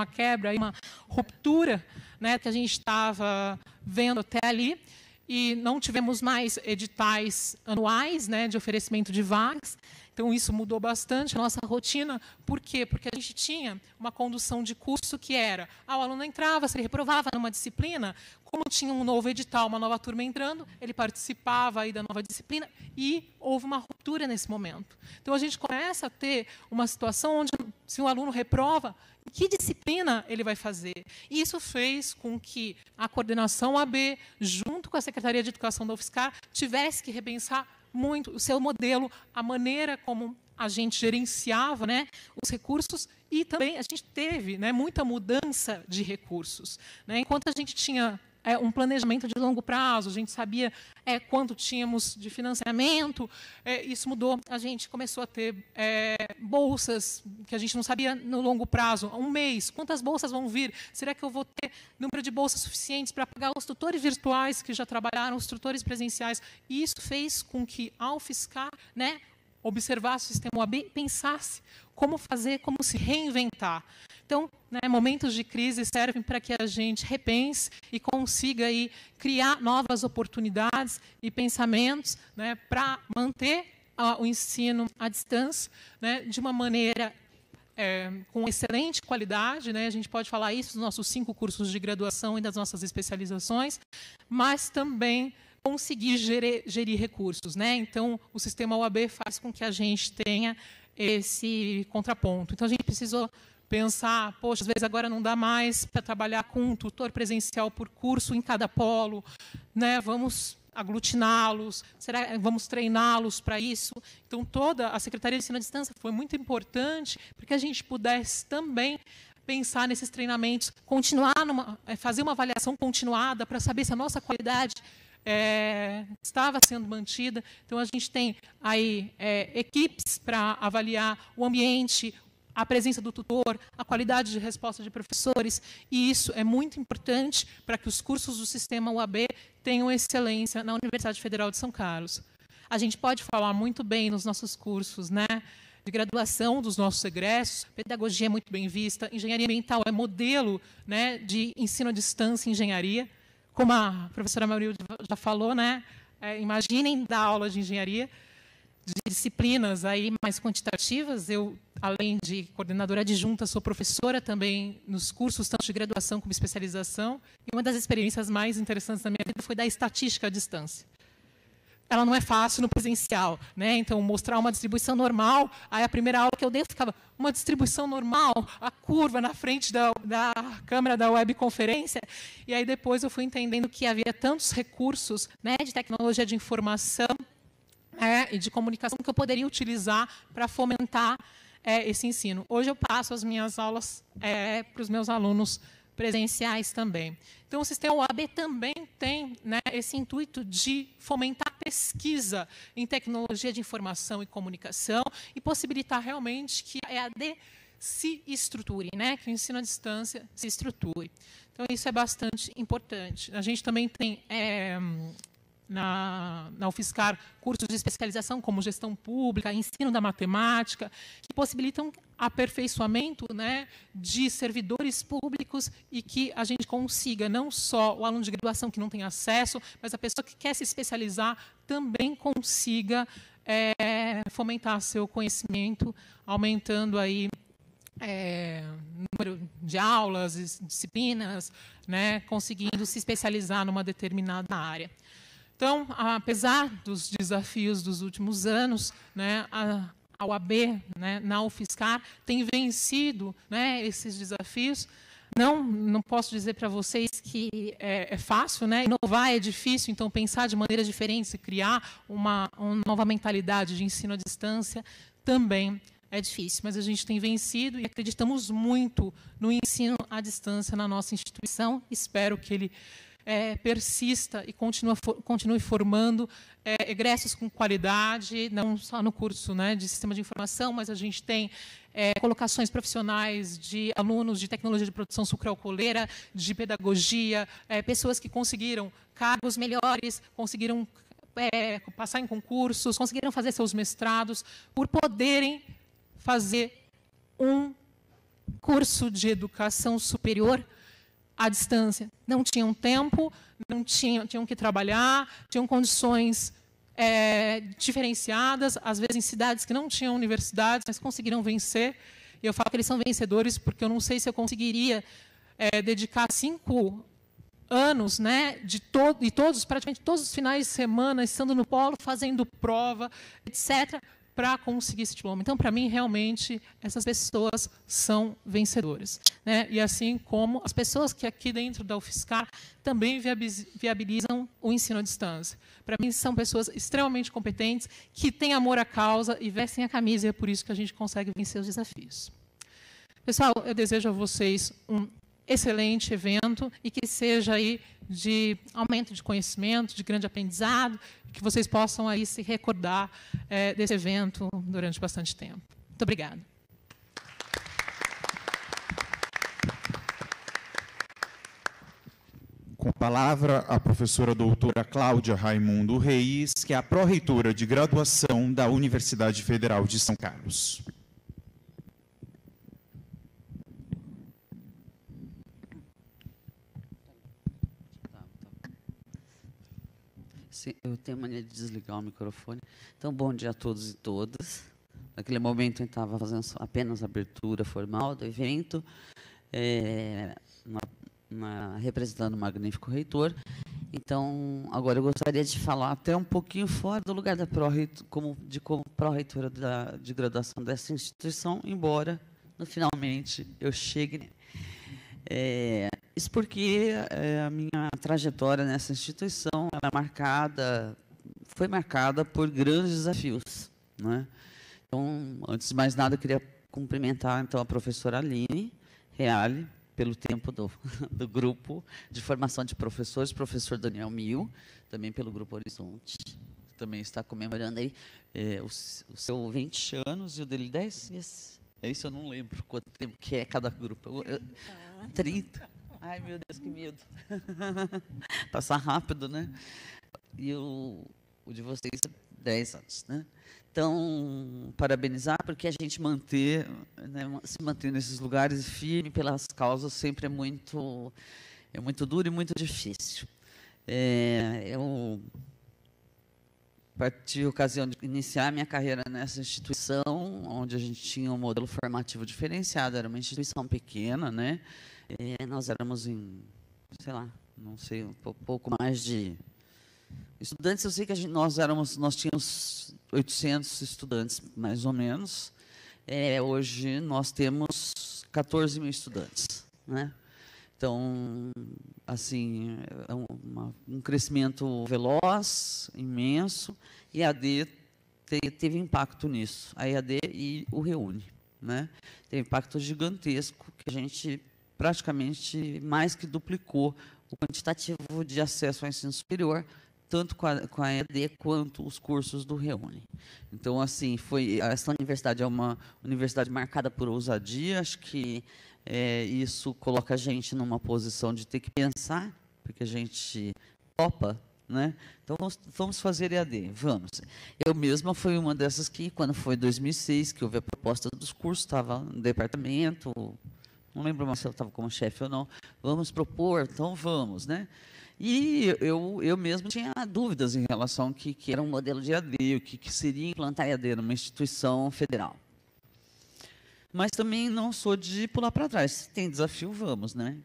quebra, uma ruptura, né, que a gente estava vendo até ali, e não tivemos mais editais anuais, né, de oferecimento de vagas. Então, isso mudou bastante a nossa rotina. Por quê? Porque a gente tinha uma condução de curso que era, o aluno entrava, se ele reprovava numa disciplina, como tinha um novo edital, uma nova turma entrando, ele participava aí da nova disciplina, e houve uma ruptura nesse momento. Então, a gente começa a ter uma situação onde, se um aluno reprova, que disciplina ele vai fazer? E isso fez com que a coordenação AB, junto com a Secretaria de Educação da UFSCar, tivesse que repensar muito o seu modelo, a maneira como a gente gerenciava, né, os recursos, e também a gente teve, né, muita mudança de recursos, né? Enquanto a gente tinha um planejamento de longo prazo, a gente sabia quanto tínhamos de financiamento, isso mudou, a gente começou a ter bolsas que a gente não sabia no longo prazo, um mês, quantas bolsas vão vir, será que eu vou ter número de bolsas suficientes para pagar os tutores virtuais que já trabalharam, os tutores presenciais, e isso fez com que, ao UFSCar, né, observasse o sistema UAB, pensasse como fazer, como se reinventar. Então, né, momentos de crise servem para que a gente repense e consiga aí criar novas oportunidades e pensamentos, né, para manter o ensino à distância, né, de uma maneira com excelente qualidade, né, a gente pode falar isso dos nossos 5 cursos de graduação e das nossas especializações, mas também conseguir gerir recursos, né? Então, o sistema OAB faz com que a gente tenha esse contraponto. Então, a gente precisou pensar, poxa, às vezes agora não dá mais para trabalhar com um tutor presencial por curso em cada polo, né? Vamos aglutiná-los, vamos treiná-los para isso. Então, toda a Secretaria de Ensino à Distância foi muito importante para que a gente pudesse também pensar nesses treinamentos, fazer uma avaliação continuada para saber se a nossa qualidade estava sendo mantida. Então, a gente tem aí equipes para avaliar o ambiente, a presença do tutor, a qualidade de resposta de professores, e isso é muito importante para que os cursos do sistema UAB tenham excelência na Universidade Federal de São Carlos. A gente pode falar muito bem nos nossos cursos, né, de graduação dos nossos egressos, pedagogia é muito bem vista, engenharia ambiental é modelo, né, de ensino à distância em engenharia, como a professora Maurílda já falou, né, imaginem dar aula de engenharia, de disciplinas aí mais quantitativas. Eu, além de coordenadora adjunta, sou professora também nos cursos, tanto de graduação como especialização. E uma das experiências mais interessantes da minha vida foi dar estatística à distância. Ela não é fácil no presencial, né? Então, mostrar uma distribuição normal, aí a primeira aula que eu dei, eu ficava, uma distribuição normal, a curva na frente da câmera da webconferência, e aí depois eu fui entendendo que havia tantos recursos, né, de tecnologia de informação, e de comunicação que eu poderia utilizar para fomentar esse ensino. Hoje eu passo as minhas aulas para os meus alunos presenciais também. Então, o sistema UAB também tem, né, esse intuito de fomentar pesquisa em tecnologia de informação e comunicação e possibilitar realmente que a EAD se estruture, né, que o ensino à distância se estruture. Então, isso é bastante importante. A gente também tem na UFSCar cursos de especialização como gestão pública, ensino da matemática, que possibilitam aperfeiçoamento, né, de servidores públicos e que a gente consiga, não só o aluno de graduação que não tem acesso, mas a pessoa que quer se especializar também consiga fomentar seu conhecimento, aumentando aí número de aulas, disciplinas, né, conseguindo se especializar numa determinada área. Então, apesar dos desafios dos últimos anos, né, a UAB, né, na UFSCar, tem vencido, né, esses desafios. Não posso dizer para vocês que é fácil, né? Inovar é difícil, então pensar de maneiras diferentes e criar uma nova mentalidade de ensino à distância também é difícil, mas a gente tem vencido e acreditamos muito no ensino à distância na nossa instituição. Espero que ele persista e continue formando egressos com qualidade, não só no curso, né, de sistema de informação, mas a gente tem colocações profissionais de alunos de tecnologia de produção sucroalcooleira, de pedagogia, pessoas que conseguiram cargos melhores, conseguiram passar em concursos, conseguiram fazer seus mestrados, por poderem fazer um curso de educação superior à distância. Não tinham tempo, tinham que trabalhar, tinham condições diferenciadas, às vezes em cidades que não tinham universidades, mas conseguiram vencer. E eu falo que eles são vencedores porque eu não sei se eu conseguiria dedicar 5 anos, né, praticamente todos os finais de semana, estando no polo, fazendo prova, etc., para conseguir esse diploma. Então, para mim, realmente, essas pessoas são vencedoras, né? E assim como as pessoas que aqui dentro da UFSCar também viabilizam o ensino à distância. Para mim, são pessoas extremamente competentes, que têm amor à causa e vestem a camisa, e é por isso que a gente consegue vencer os desafios. Pessoal, eu desejo a vocês um excelente evento e que seja aí de aumento de conhecimento, de grande aprendizado, que vocês possam aí se recordar desse evento durante bastante tempo. Muito obrigada. Com a palavra, a professora doutora Cláudia Raimundo Reis, que é a pró-reitora de graduação da Universidade Federal de São Carlos. Sim, eu tenho mania de desligar o microfone. Então, bom dia a todos e todas. Naquele momento, eu estava fazendo apenas a abertura formal do evento, representando o magnífico reitor. Então, agora eu gostaria de falar até um pouquinho fora do lugar da como pró-reitora de graduação dessa instituição, embora, finalmente, eu chegue. Isso porque a minha trajetória nessa instituição ela foi marcada por grandes desafios, né? Então, antes de mais nada, eu queria cumprimentar então a professora Aline Reale pelo tempo do grupo de formação de professores, professor Daniel Mil, também pelo Grupo Horizonte, que também está comemorando aí o seu 20 anos e o dele 10. Isso eu não lembro quanto tempo que é cada grupo. 30. Ai, meu Deus, que medo. Passar rápido, né? E o de vocês, 10 anos, né? Então, parabenizar, porque a gente se manter nesses lugares firme pelas causas sempre é muito duro e muito difícil. Eu tive a ocasião de iniciar minha carreira nessa instituição, onde a gente tinha um modelo formativo diferenciado, era uma instituição pequena, né? Nós éramos sei lá, não sei, um pouco mais de estudantes. Eu sei que nós tínhamos 800 estudantes, mais ou menos. Hoje nós temos 14 mil estudantes, né? Então, assim, um crescimento veloz, imenso, e a EAD teve impacto nisso. A EAD e o Reúne, né? Teve impacto gigantesco, que a gente praticamente mais que duplicou o quantitativo de acesso ao ensino superior, tanto com a EAD quanto os cursos do Reúne. Então, assim, essa universidade é uma universidade marcada por ousadia. Acho que isso coloca a gente numa posição de ter que pensar, porque a gente topa, né? Então, vamos fazer EAD, vamos. Eu mesma fui uma dessas que, quando foi 2006, que houve a proposta dos cursos, estava no departamento, não lembro mais se eu estava como chefe ou não, vamos propor, então vamos, né? E eu mesmo tinha dúvidas em relação ao que era um modelo de EAD, o que seria implantar EAD numa instituição federal. Mas também não sou de pular para trás. Se tem desafio, vamos, né?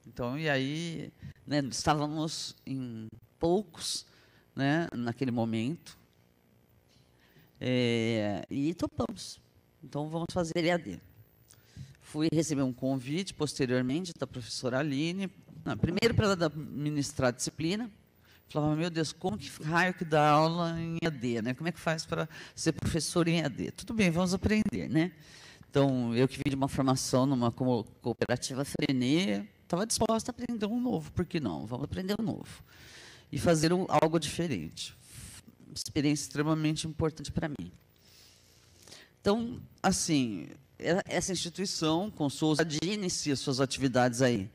Então e aí, né, estávamos em poucos, né, naquele momento, e topamos. Então, vamos fazer EAD. Fui receber um convite, posteriormente, da professora Aline, primeiro para ela ministrar a disciplina. Falava, meu Deus, como que raio que dá aula em EAD, né? Como é que faz para ser professor em EAD? Tudo bem, vamos aprender, né? Então, eu que vim de uma formação numa cooperativa Frenê, estava disposta a aprender um novo, por que não? Vamos aprender um novo. E fazer algo diferente. Uma experiência extremamente importante para mim. Então, assim, essa instituição, com sua ousadia, inicia suas atividades aí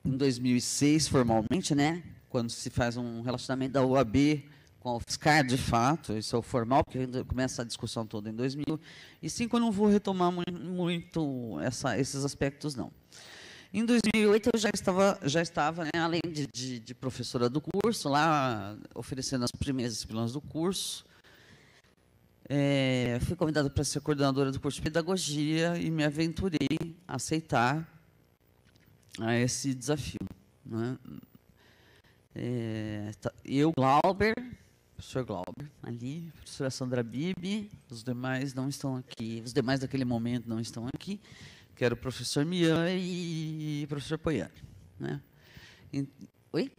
em 2006, formalmente, né? Quando se faz um relacionamento da UAB com a UFSCar, de fato, isso é o formal, porque começa a discussão toda em 2005, eu não vou retomar muito esses aspectos, não. Em 2008, eu já estava, né, além de professora do curso, lá oferecendo as primeiras disciplinas do curso. Fui convidada para ser coordenadora do curso de pedagogia e me aventurei a aceitar esse desafio, né? Eu, Glauber, professor Glauber, ali, professora Sandra Bibi, os demais não estão aqui, os demais daquele momento não estão aqui, que era o professor Mian e o professor Poiani, né? Oi?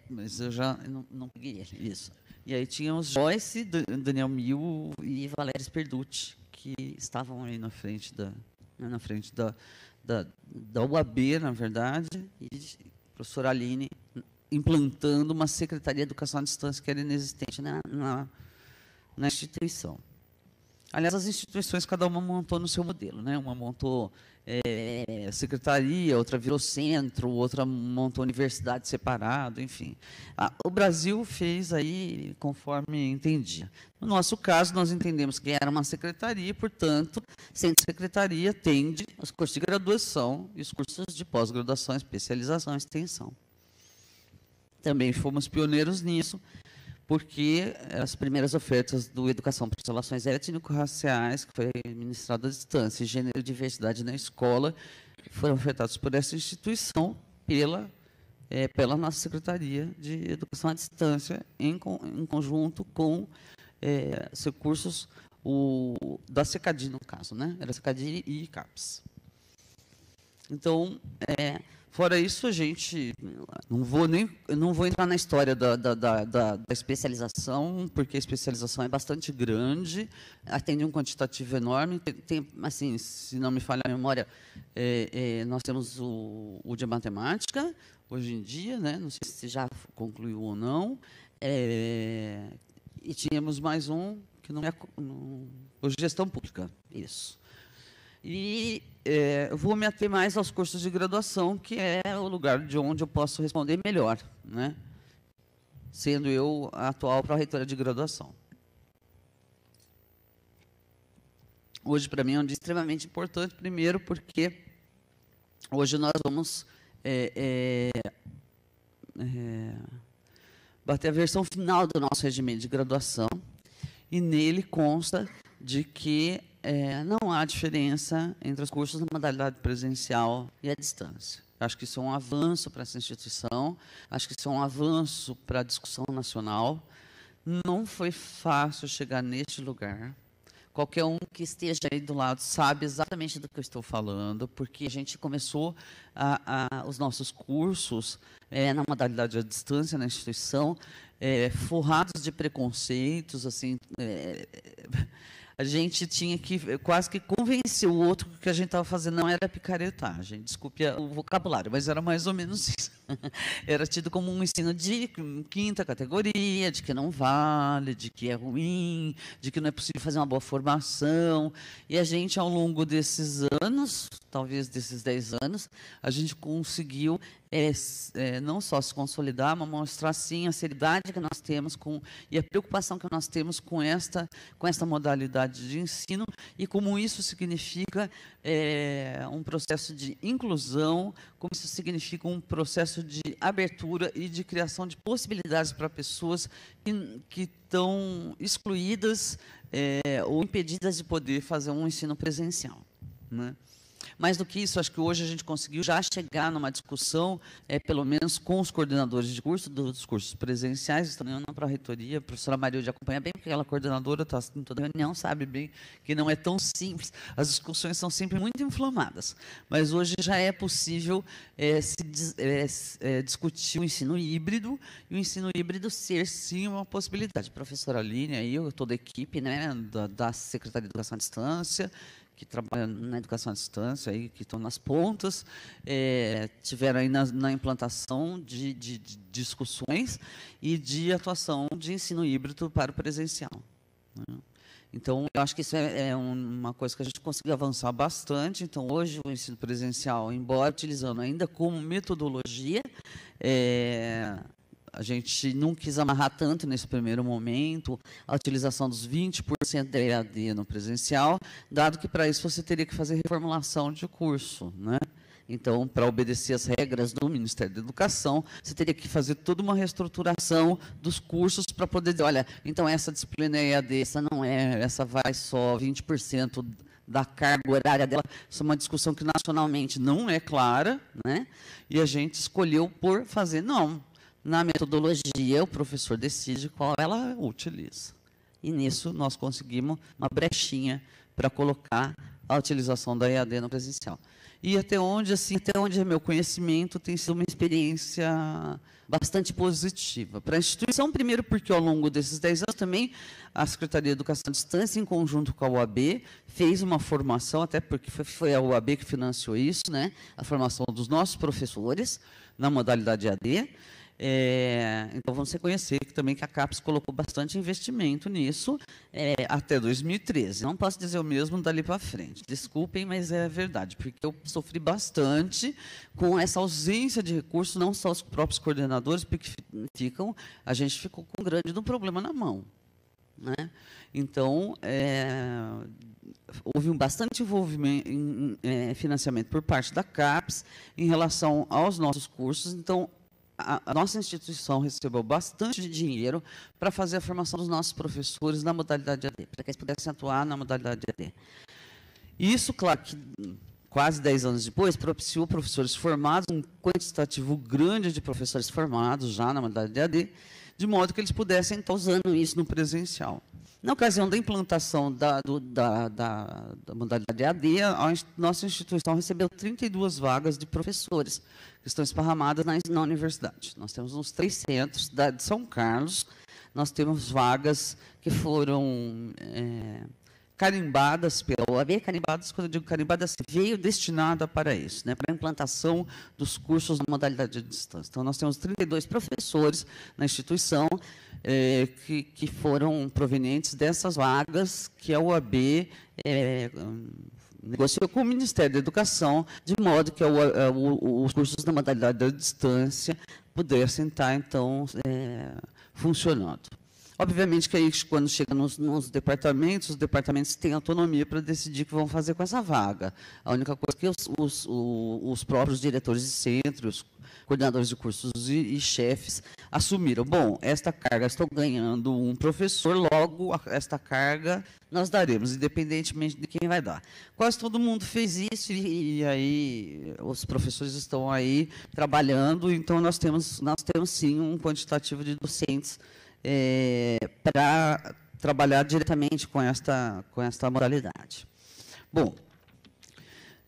Mas eu já não peguei isso. E aí tínhamos Joyce, Daniel Mil e Valéria Sperducci, que estavam aí na frente da UAB, na verdade, e a professora Aline implantando uma Secretaria de Educação à Distância que era inexistente na instituição. Aliás, as instituições, cada uma montou no seu modelo, né? Uma montou secretaria, outra virou centro, outra montou universidade separado, enfim. O Brasil fez aí conforme entendia. No nosso caso, nós entendemos que era uma secretaria, e, portanto, sendo secretaria, tende os cursos de graduação e os cursos de pós-graduação, especialização e extensão. Também fomos pioneiros nisso, porque as primeiras ofertas do Educação para as Relações Étnico-Raciais, que foi ministrado à distância, e Gênero e Diversidade na Escola, foram ofertados por essa instituição, pela nossa Secretaria de Educação à Distância, em conjunto com os recursos da Secadi, no caso, né? Era Secadi e CAPES. Então, fora isso, a gente não vou entrar na história da especialização, porque a especialização é bastante grande, atende um quantitativo enorme. Tem, assim, se não me falha a memória, nós temos o de matemática hoje em dia, né? Não sei se já concluiu ou não, e tínhamos mais um que não é hoje gestão pública, isso. E eu vou me ater mais aos cursos de graduação, que é o lugar de onde eu posso responder melhor, né? Sendo eu a atual pró-reitora de graduação. Hoje, para mim, é um dia extremamente importante, primeiro porque hoje nós vamos bater a versão final do nosso regimento de graduação, e nele consta de que não há diferença entre os cursos na modalidade presencial e à distância. Acho que isso é um avanço para essa instituição, acho que isso é um avanço para a discussão nacional. Não foi fácil chegar neste lugar. Qualquer um que esteja aí do lado sabe exatamente do que eu estou falando, porque a gente começou os nossos cursos na modalidade à distância na instituição, forrados de preconceitos, assim, a gente tinha que quase que convencer o outro que o que a gente estava fazendo não era picaretagem. Desculpe o vocabulário, mas era mais ou menos isso. Era tido como um ensino de quinta categoria, de que não vale, de que é ruim, de que não é possível fazer uma boa formação. E a gente, ao longo desses anos, talvez desses 10 anos, a gente conseguiu não só se consolidar, mas mostrar, sim, a seriedade que nós temos e a preocupação que nós temos com esta modalidade de ensino e como isso significa um processo de inclusão, como isso significa um processo de abertura e de criação de possibilidades para pessoas que estão excluídas ou impedidas de poder fazer um ensino presencial, né? Mais do que isso, acho que hoje a gente conseguiu já chegar numa discussão, pelo menos com os coordenadores de curso, dos cursos presenciais, estão na pró-reitoria, a professora Marilde acompanha bem, porque ela coordenadora, está em toda reunião, sabe bem que não é tão simples, as discussões são sempre muito inflamadas, mas hoje já é possível discutir o ensino híbrido, e o ensino híbrido ser, sim, uma possibilidade. A professora Aline, aí, toda a equipe, né, da Secretaria de Educação à Distância, que trabalham na educação à distância, aí, que estão nas pontas, tiveram aí na implantação de discussões e de atuação de ensino híbrido para o presencial, né? Então, eu acho que isso é uma coisa que a gente conseguiu avançar bastante. Então, hoje, o ensino presencial, embora utilizando ainda como metodologia, a gente não quis amarrar tanto nesse primeiro momento a utilização dos 20% da EAD no presencial, dado que para isso você teria que fazer reformulação de curso, né? Então, para obedecer às regras do Ministério da Educação, você teria que fazer toda uma reestruturação dos cursos para poder dizer, olha, então essa disciplina é EAD, essa não é, essa vai só 20% da carga horária dela. Isso é uma discussão que nacionalmente não é clara, né? E a gente escolheu por fazer, não. Na metodologia, o professor decide qual ela utiliza. E nisso nós conseguimos uma brechinha para colocar a utilização da EAD no presencial. E até onde é meu conhecimento, tem sido uma experiência bastante positiva. Para a instituição, primeiro porque ao longo desses 10 anos também a Secretaria de Educação à Distância, em conjunto com a UAB, fez uma formação, até porque foi a UAB que financiou isso, né? A formação dos nossos professores na modalidade EAD. Então, vamos reconhecer que a CAPES colocou bastante investimento nisso até 2013. Não posso dizer o mesmo dali para frente. Desculpem, mas é verdade, porque eu sofri bastante com essa ausência de recursos, não só os próprios coordenadores, porque a gente ficou com um grande problema na mão, né? Então, houve bastante envolvimento em financiamento por parte da CAPES em relação aos nossos cursos. Então, a nossa instituição recebeu bastante dinheiro para fazer a formação dos nossos professores na modalidade AD, para que eles pudessem atuar na modalidade AD. E isso, claro, que quase 10 anos depois, propiciou professores formados, um quantitativo grande de professores formados já na modalidade EAD, de modo que eles pudessem estar usando isso no presencial. Na ocasião da implantação da modalidade EAD, a nossa instituição recebeu 32 vagas de professores, que estão esparramadas na universidade. Nós temos uns 3 centros, da de São Carlos, nós temos vagas que foram carimbadas pela OAB. Carimbadas, quando eu digo carimbadas, veio destinada para isso, né, para a implantação dos cursos na modalidade de distância. Então, nós temos 32 professores na instituição que foram provenientes dessas vagas que a OAB negociou com o Ministério da Educação, de modo que os cursos na modalidade da distância pudessem estar, então, funcionando. Obviamente que aí, quando chega nos departamentos, os departamentos têm autonomia para decidir o que vão fazer com essa vaga. A única coisa que os próprios diretores de centros, coordenadores de cursos e chefes assumiram. Bom, esta carga, estou ganhando um professor, logo esta carga nós daremos, independentemente de quem vai dar. Quase todo mundo fez isso e aí os professores estão aí trabalhando, então nós temos sim um quantitativo de docentes para trabalhar diretamente com esta modalidade. Bom,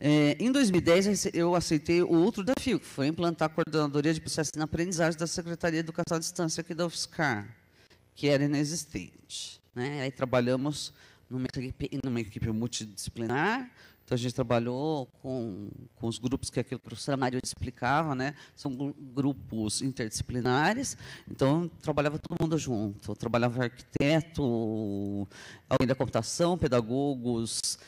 em 2010, eu aceitei o outro desafio, que foi implantar a coordenadoria de processo de aprendizagem da Secretaria de Educação à Distância aqui da UFSCar, que era inexistente, né? Aí trabalhamos numa equipe multidisciplinar. Então, a gente trabalhou com os grupos que aquilo que a professora Maria explicava, né? São grupos interdisciplinares, então, trabalhava todo mundo junto. Trabalhava arquiteto, alguém da computação, pedagogos,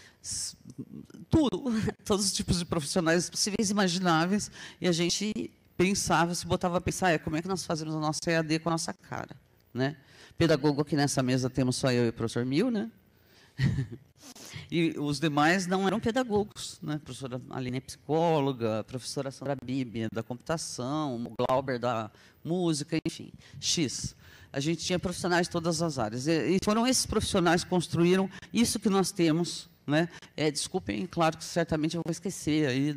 tudo, todos os tipos de profissionais possíveis e imagináveis, e a gente pensava, se botava a pensar, como é que nós fazemos a nossa EAD com a nossa cara, né? Pedagogo aqui nessa mesa temos só eu e o professor Mil, né? E os demais não eram pedagogos, né? A professora Aline é psicóloga, a professora Sandra Bibi da computação, o Glauber da música, enfim, X. A gente tinha profissionais de todas as áreas. E foram esses profissionais que construíram isso que nós temos, né? Desculpem, claro que certamente eu vou esquecer aí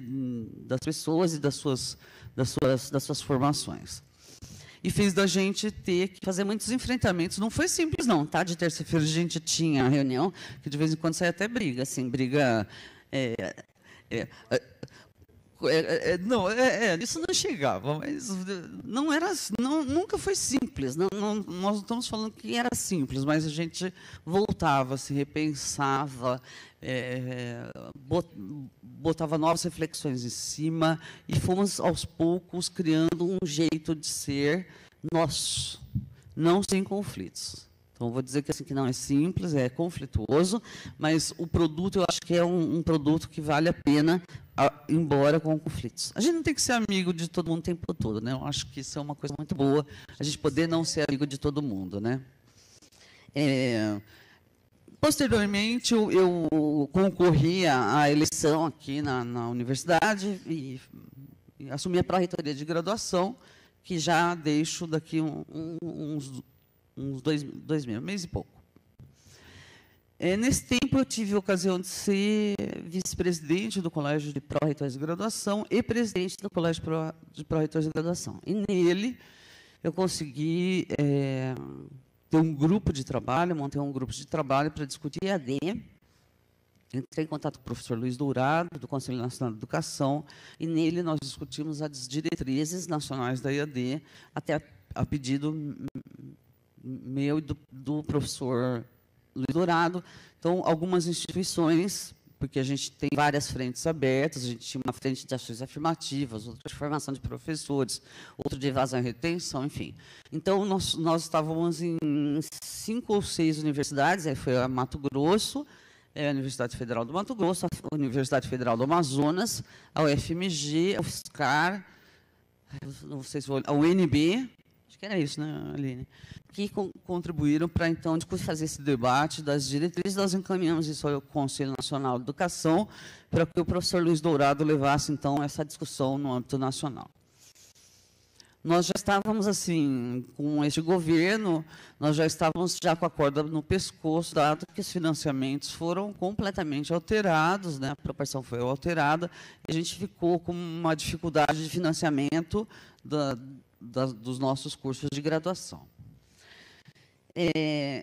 das pessoas e das suas formações. E fez da gente ter que fazer muitos enfrentamentos. Não foi simples, não, tá? De terça-feira a gente tinha reunião, que de vez em quando saía até briga, assim, briga... isso não chegava, mas não era, nunca foi simples. Nós não estamos falando que era simples, mas a gente voltava, se repensava, botava novas reflexões em cima e fomos, aos poucos, criando um jeito de ser nosso, não sem conflitos. Então, vou dizer que, assim, que não é simples, é conflituoso, mas o produto, eu acho que é um produto que vale a pena, embora com conflitos. A gente não tem que ser amigo de todo mundo o tempo todo, né? Eu acho que isso é uma coisa muito boa, a gente poder não ser amigo de todo mundo, né? Posteriormente, eu concorri à eleição aqui na universidade e assumi a pró-reitoria de graduação, que já deixo daqui uns 2 meses, mês e pouco. Nesse tempo, eu tive a ocasião de ser vice-presidente do Colégio de Pró-Reitores de Graduação e presidente do Colégio de Pró-Reitores de Graduação. E nele, eu consegui ter um grupo de trabalho, montei um grupo de trabalho para discutir EAD. Entrei em contato com o professor Luiz Dourado, do Conselho Nacional de Educação, e nele nós discutimos as diretrizes nacionais da EAD, até a pedido meu e do professor Luiz Dourado. Então, algumas instituições, porque a gente tem várias frentes abertas, a gente tinha uma frente de ações afirmativas, outra de formação de professores, outra de evasão e retenção, enfim. Então, nós estávamos em 5 ou 6 universidades, aí foi a Mato Grosso, a Universidade Federal do Mato Grosso, a Universidade Federal do Amazonas, a UFMG, a UFSCar, não sei se vou, a UNB, acho que era isso, né, Aline? Que contribuíram para, então, fazer esse debate das diretrizes. Nós encaminhamos isso ao Conselho Nacional de Educação para que o professor Luiz Dourado levasse, então, essa discussão no âmbito nacional. nós já estávamos assim, com este governo, nós já estávamos já com a corda no pescoço, dado que os financiamentos foram completamente alterados, né? A proporção foi alterada, e a gente ficou com uma dificuldade de financiamento dos nossos cursos de graduação.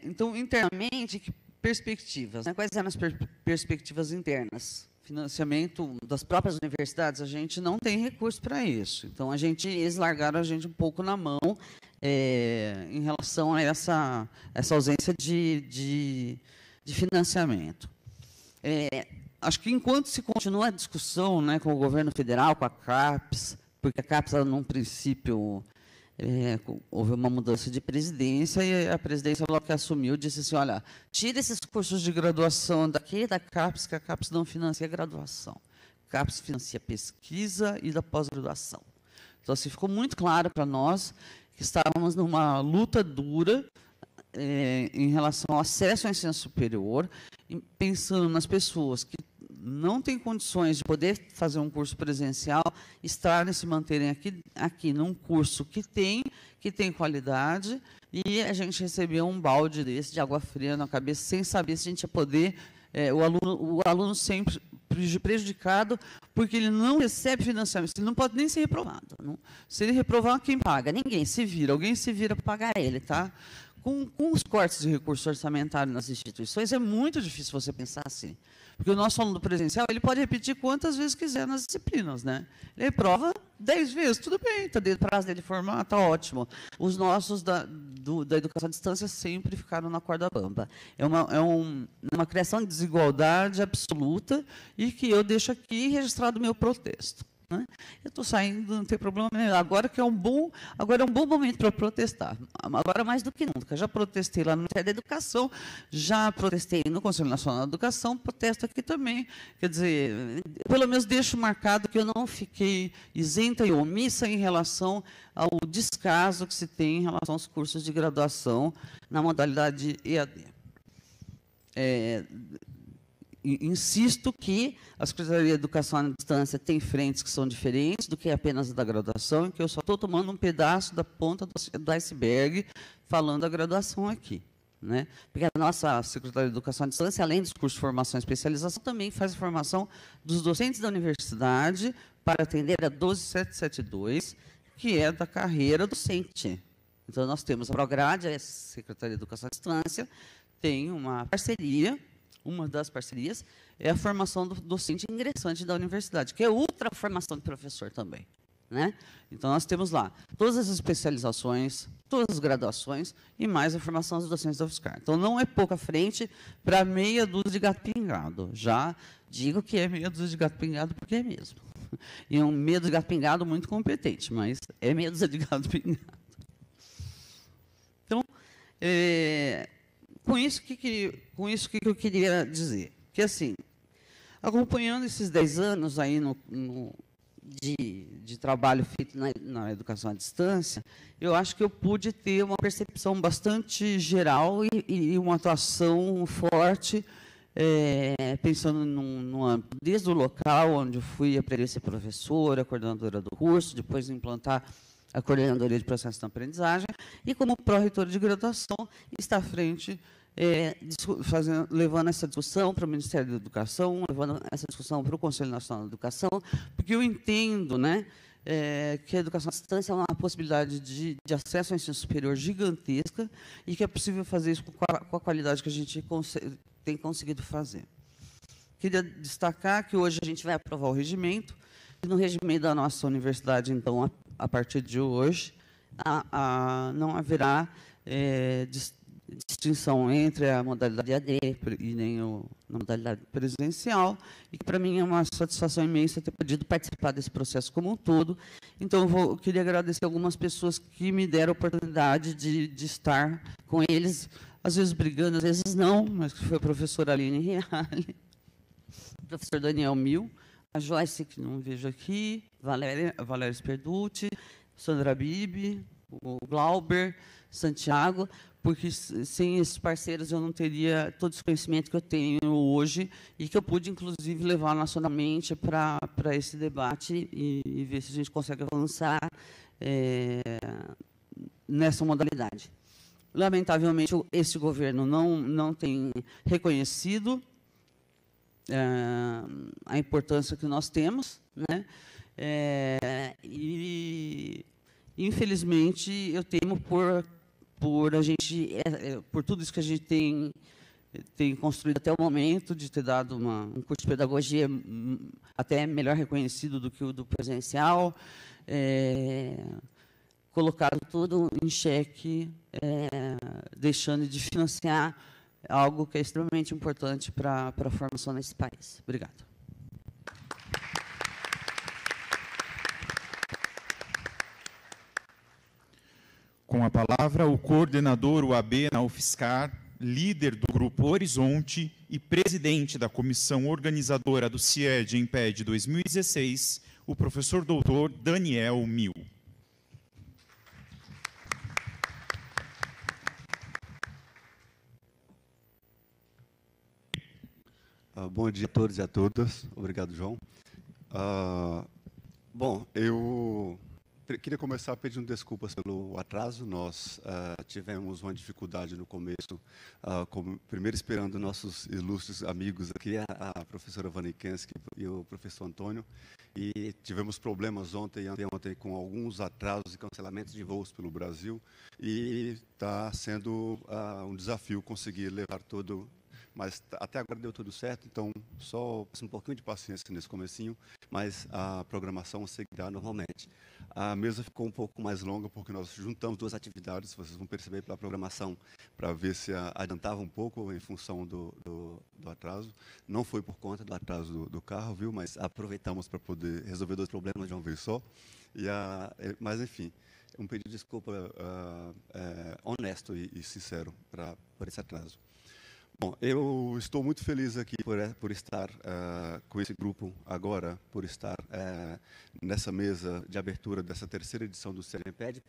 Então, internamente, que perspectivas, né? Quais eram as perspectivas internas? Financiamento das próprias universidades, a gente não tem recurso para isso. Então, eles largaram a gente um pouco na mão em relação a essa ausência de financiamento. Acho que, enquanto se continua a discussão, né, com o governo federal, com a CAPES, porque a CAPES, num princípio, houve uma mudança de presidência, e a presidência, logo que assumiu, disse assim, olha, tira esses cursos de graduação daqui da CAPES, que a CAPES não financia a graduação. A CAPES financia a pesquisa e da pós-graduação. Então, assim, ficou muito claro para nós que estávamos numa luta dura em relação ao acesso ao ensino superior, pensando nas pessoas que não têm condições de poder fazer um curso presencial, estarem, se manterem aqui num curso que tem qualidade, e a gente recebeu um balde desse de água fria na cabeça, sem saber se a gente ia poder, o aluno sempre prejudicado, porque ele não recebe financiamento, ele não pode nem ser reprovado. Não, se ele reprovar, quem paga? Ninguém se vira, alguém se vira para pagar ele, tá? Com os cortes de recurso orçamentário nas instituições, é muito difícil você pensar assim. Porque o nosso aluno presencial, ele pode repetir quantas vezes quiser nas disciplinas, né? Ele reprova 10 vezes, tudo bem, está dentro do prazo dele formar, está ótimo. Os nossos da educação à distância sempre ficaram na corda bamba. É uma criação de desigualdade absoluta, e que eu deixo aqui registrado o meu protesto. Né? Eu estou saindo, não tem problema nenhum. Agora é um bom momento para protestar. Agora mais do que nunca. Já protestei lá no Ministério da Educação, já protestei no Conselho Nacional da Educação, protesto aqui também. Quer dizer, pelo menos deixo marcado que eu não fiquei isenta e omissa em relação ao descaso que se tem em relação aos cursos de graduação na modalidade EAD. Insisto que a Secretaria de Educação à Distância tem frentes que são diferentes do que apenas a da graduação, e que eu só estou tomando um pedaço da ponta do iceberg falando da graduação aqui. Né? Porque a nossa Secretaria de Educação à Distância, além dos cursos de formação e especialização, também faz a formação dos docentes da universidade para atender a 12772, que é da carreira docente. Então, nós temos a Prograde, a Secretaria de Educação à Distância, tem uma parceria. Uma das parcerias é a formação do docente ingressante da universidade, que é outra formação de professor também. Né? Então, nós temos lá todas as especializações, todas as graduações e mais a formação dos docentes da UFSCar. Então, não é pouca frente para meia dúzia de gato pingado. Já digo que é meia dúzia de gato pingado porque é mesmo. E é um meia dúzia de gato pingado muito competente, mas é meia dúzia de gato pingado. Então, com isso que eu queria dizer, que assim, acompanhando esses 10 anos aí de trabalho feito na educação à distância, eu acho que eu pude ter uma percepção bastante geral e uma atuação forte, pensando no âmbito, desde o local onde eu fui aprender a ser professora, coordenadora do curso, depois implantar a coordenadoria de processo de aprendizagem, e como pró-reitor de graduação, está à frente, levando essa discussão para o Ministério da Educação, levando essa discussão para o Conselho Nacional da Educação, porque eu entendo, né, que a educação à distância é uma possibilidade de acesso ao ensino superior gigantesca, e que é possível fazer isso com a qualidade que a gente tem conseguido fazer. Queria destacar que hoje a gente vai aprovar o regimento, e no regimento da nossa universidade, então, a partir de hoje, não haverá distinção entre a modalidade AD e nem a modalidade presencial, e que para mim é uma satisfação imensa ter podido participar desse processo como um todo. Então, eu queria agradecer algumas pessoas que me deram a oportunidade de estar com eles, às vezes brigando, às vezes não, mas que foi a professora Aline Reale, o professor Daniel Mil, a Joyce, que não vejo aqui, Valéria Sperducci, Sandra Bibi, o Glauber, Santiago, porque sem esses parceiros eu não teria todo esse conhecimento que eu tenho hoje e que eu pude, inclusive, levar nacionalmente para esse debate e ver se a gente consegue avançar nessa modalidade. Lamentavelmente, este governo não tem reconhecido a importância que nós temos, né? E, infelizmente, eu temo por a gente, por tudo isso que a gente tem construído até o momento, de ter dado um curso de pedagogia até melhor reconhecido do que o do presencial, colocado tudo em xeque, deixando de financiar algo que é extremamente importante para a formação nesse país. Obrigado. Com a palavra, o coordenador UAB na UFSCar, líder do Grupo Horizonte e presidente da comissão organizadora do CIED Imped 2016, o professor doutor Daniel Mil. Bom dia a todos e a todas. Obrigado, João. Bom, eu queria começar pedindo desculpas pelo atraso. Nós tivemos uma dificuldade no começo, primeiro esperando nossos ilustres amigos aqui, a professora Vanikensky e o professor Antônio, e tivemos problemas ontem e anteontem com alguns atrasos e cancelamentos de voos pelo Brasil, e está sendo um desafio conseguir levar todo. Mas até agora deu tudo certo, então só um pouquinho de paciência nesse comecinho, mas a programação seguirá normalmente. A mesa ficou um pouco mais longa porque nós juntamos duas atividades, vocês vão perceber pela programação, para ver se adiantava um pouco em função do atraso. Não foi por conta do atraso do carro, viu? Mas aproveitamos para poder resolver dois problemas de uma vez só. Mas, enfim, um pedido de desculpa honesto e sincero por esse atraso. Bom, eu estou muito feliz aqui por estar com esse grupo agora, por estar nessa mesa de abertura dessa terceira edição do CIED Imped,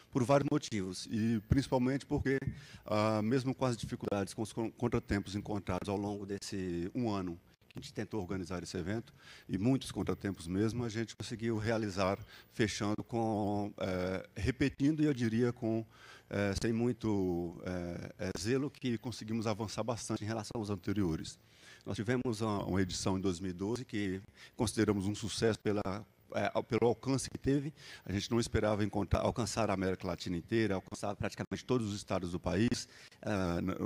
por vários motivos, e principalmente porque, mesmo com as dificuldades, com os contratempos encontrados ao longo desse ano que a gente tentou organizar esse evento, e muitos contratempos mesmo, a gente conseguiu realizar, fechando repetindo, e eu diria sem muito zelo, que conseguimos avançar bastante em relação aos anteriores. Nós tivemos uma edição em 2012 que consideramos um sucesso pelo alcance que teve. A gente não esperava alcançar a América Latina inteira, alcançar praticamente todos os estados do país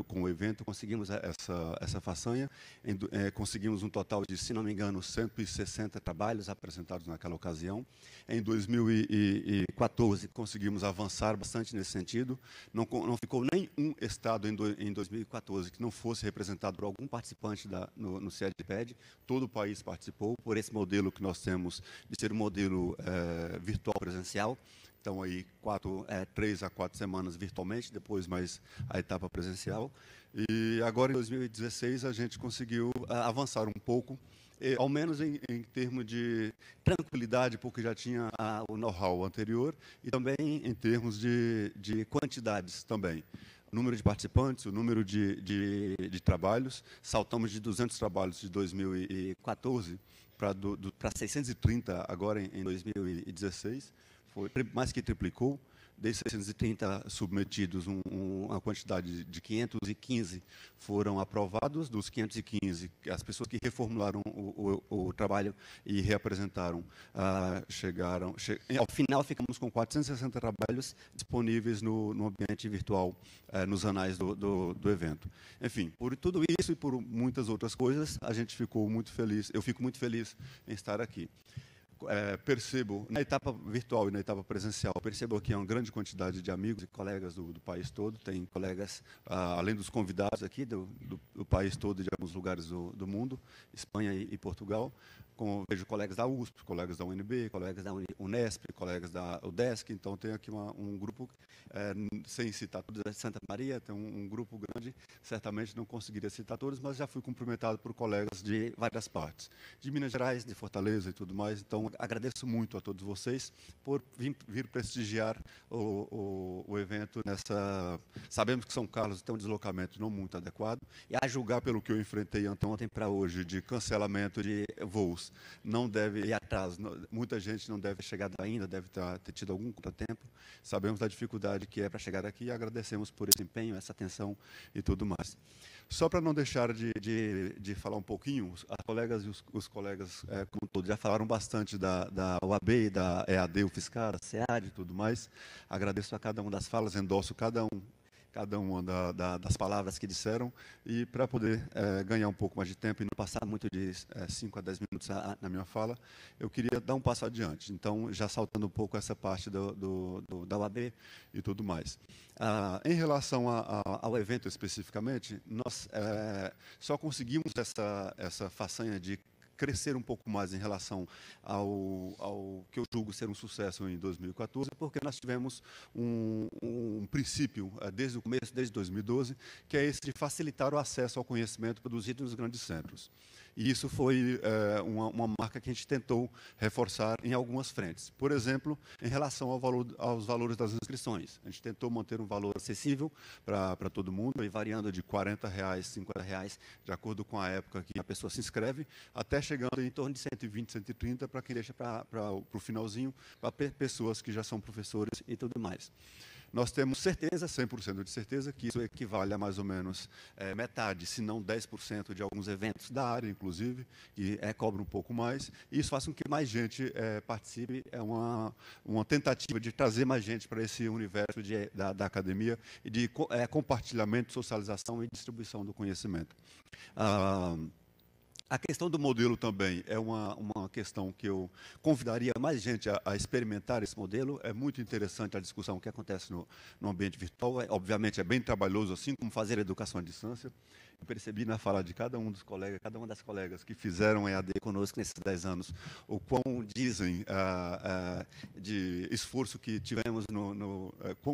com o evento. Conseguimos essa façanha. Conseguimos um total de, se não me engano, 160 trabalhos apresentados naquela ocasião. Em 2014, conseguimos avançar bastante nesse sentido. Não ficou nem um estado em 2014 que não fosse representado por algum participante no CIED Imped. Todo o país participou por esse modelo que nós temos de ser um modelo virtual presencial. Então, aí 3 a 4 semanas virtualmente, depois mais a etapa presencial. E agora, em 2016, a gente conseguiu avançar um pouco, ao menos em termos de tranquilidade, porque já tinha o know-how anterior, e também em termos de quantidades também. O número de participantes, o número de trabalhos, saltamos de 200 trabalhos de 2014 para 630 agora em 2016, foi mais que triplicou. Desses 630 submetidos, uma quantidade de 515 foram aprovados. Dos 515, as pessoas que reformularam o trabalho e reapresentaram chegaram. Ao final, ficamos com 460 trabalhos disponíveis no ambiente virtual, nos anais do evento. Enfim, por tudo isso e por muitas outras coisas, a gente ficou muito feliz. Eu fico muito feliz em estar aqui. Percebo, na etapa virtual e na etapa presencial, percebo aqui uma grande quantidade de amigos e colegas do país todo. Tem colegas, além dos convidados aqui, do país todo e de alguns lugares do mundo, Espanha e Portugal. Vejo colegas da USP, colegas da UNB, colegas da Unesp, colegas da UDESC. Então, tem aqui um grupo, sem citar todos, de Santa Maria, tem um grupo grande. Certamente não conseguiria citar todos, mas já fui cumprimentado por colegas de várias partes, de Minas Gerais, de Fortaleza e tudo mais. Então, agradeço muito a todos vocês por vir prestigiar o evento nessa... Sabemos que São Carlos tem um deslocamento não muito adequado, e a julgar pelo que eu enfrentei ontem para hoje, de cancelamento de voos, não deve ir atrás. Muita gente não deve ter chegado ainda, deve ter tido algum contratempo. Sabemos da dificuldade que é para chegar aqui e agradecemos por esse empenho, essa atenção e tudo mais. Só para não deixar de falar um pouquinho, as colegas e os colegas, como todos, já falaram bastante da OAB e da EAD, o FSCar, da SEAD e tudo mais. Agradeço a cada uma das falas, endosso cada uma das palavras que disseram, e para poder ganhar um pouco mais de tempo e não passar muito de 5 a 10 minutos na minha fala, eu queria dar um passo adiante. Então, já saltando um pouco essa parte da OAB e tudo mais. Em relação ao evento especificamente, nós só conseguimos essa façanha de crescer um pouco mais em relação ao que eu julgo ser um sucesso em 2014, porque nós tivemos um princípio desde o começo, desde 2012, que é esse de facilitar o acesso ao conhecimento produzido nos grandes centros. E isso foi uma marca que a gente tentou reforçar em algumas frentes. Por exemplo, em relação aos valores das inscrições. A gente tentou manter um valor acessível para todo mundo, e variando de R$40, R$50, de acordo com a época que a pessoa se inscreve, até chegando em torno de 120, 130, para quem deixa para o finalzinho, para pessoas que já são professores e tudo mais. Nós temos certeza, 100% de certeza, que isso equivale a mais ou menos metade, se não 10% de alguns eventos da área, inclusive, e cobra um pouco mais. E isso faz com que mais gente participe. É uma tentativa de trazer mais gente para esse universo da academia e de compartilhamento, socialização e distribuição do conhecimento. A questão do modelo também é uma questão que eu convidaria mais gente a experimentar esse modelo. É muito interessante a discussão que acontece no ambiente virtual. Obviamente, é bem trabalhoso, assim como fazer educação à distância. Eu percebi na fala de cada um dos colegas, cada uma das colegas que fizeram EAD conosco nesses 10 anos, o quão dizem de esforço que tivemos,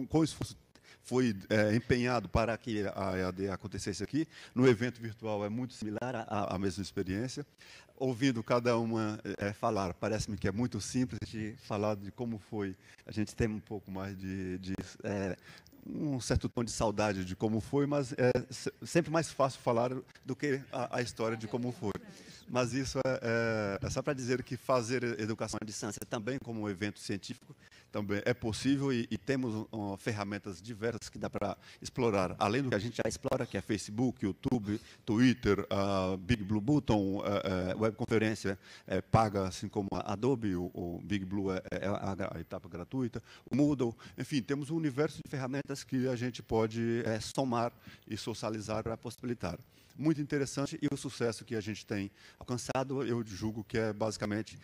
quão esforço foi empenhado para que a EAD acontecesse aqui. No evento virtual é muito similar à mesma experiência. Ouvindo cada uma falar, parece-me que é muito simples de falar de como foi. A gente tem um pouco mais um certo tom de saudade de como foi, mas é sempre mais fácil falar do que a história de como foi. Mas isso é só para dizer que fazer educação à distância também como um evento científico também é possível, e temos ferramentas diversas que dá para explorar, além do que a gente já explora, que é Facebook, YouTube, Twitter, Big Blue Button, webconferência paga, assim como a Adobe, o Big Blue é a etapa gratuita, o Moodle, enfim, temos um universo de ferramentas que a gente pode somar e socializar para possibilitar. Muito interessante, e o sucesso que a gente tem alcançado, eu julgo que é basicamente,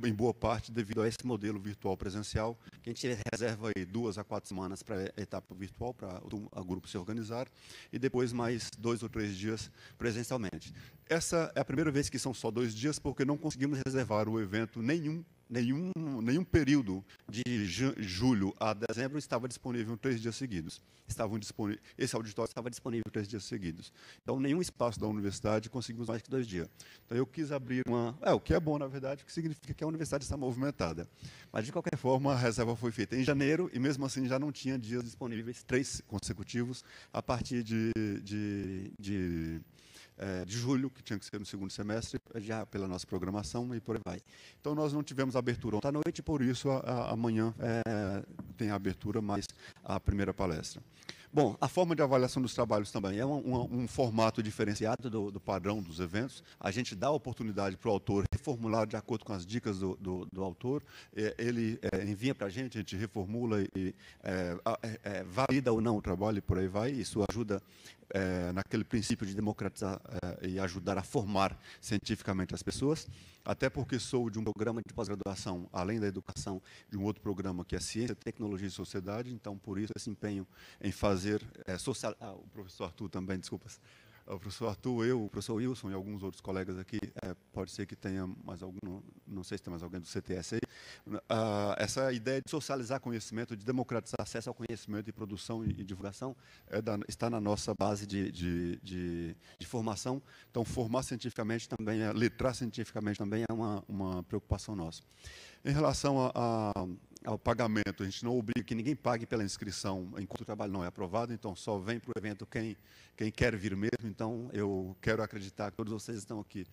em boa parte devido a esse modelo virtual presencial, que a gente reserva aí 2 a 4 semanas para a etapa virtual, para o grupo se organizar, e depois mais 2 ou 3 dias presencialmente. Essa é a primeira vez que são só 2 dias, porque não conseguimos reservar o evento nenhum período de julho a dezembro estava disponível 3 dias seguidos. Esse auditório estava disponível 3 dias seguidos. Então, nenhum espaço da universidade conseguimos mais que 2 dias. Então, eu quis abrir o que é bom, na verdade, que significa que a universidade está movimentada. Mas, de qualquer forma, a reserva foi feita em janeiro, e mesmo assim já não tinha dias disponíveis, 3 consecutivos, a partir de julho, que tinha que ser no segundo semestre, já pela nossa programação, e por aí vai. Então, nós não tivemos abertura ontem à noite, por isso, amanhã tem a abertura, mais a primeira palestra. Bom, a forma de avaliação dos trabalhos também é um formato diferenciado do padrão dos eventos. A gente dá a oportunidade para o autor reformular de acordo com as dicas do autor. Ele envia para a gente reformula e valida ou não o trabalho, e por aí vai. Isso ajuda naquele princípio de democratizar e ajudar a formar cientificamente as pessoas, até porque sou de um programa de pós-graduação, além da educação, de um outro programa que é Ciência, Tecnologia e Sociedade, então, por isso, esse empenho em fazer o professor Arthur também, desculpas, o professor Arthur, eu, o professor Wilson e alguns outros colegas aqui, pode ser que tenha mais algum, não sei se tem mais alguém do CTS aí, essa ideia de socializar conhecimento, de democratizar acesso ao conhecimento e produção e divulgação está na nossa base de formação. Então, formar cientificamente também, letrar cientificamente também é uma preocupação nossa. Em relação ao pagamento, a gente não obriga que ninguém pague pela inscrição enquanto o trabalho não é aprovado, então só vem para o evento quem quer vir mesmo. Então, eu quero acreditar que todos vocês estão aqui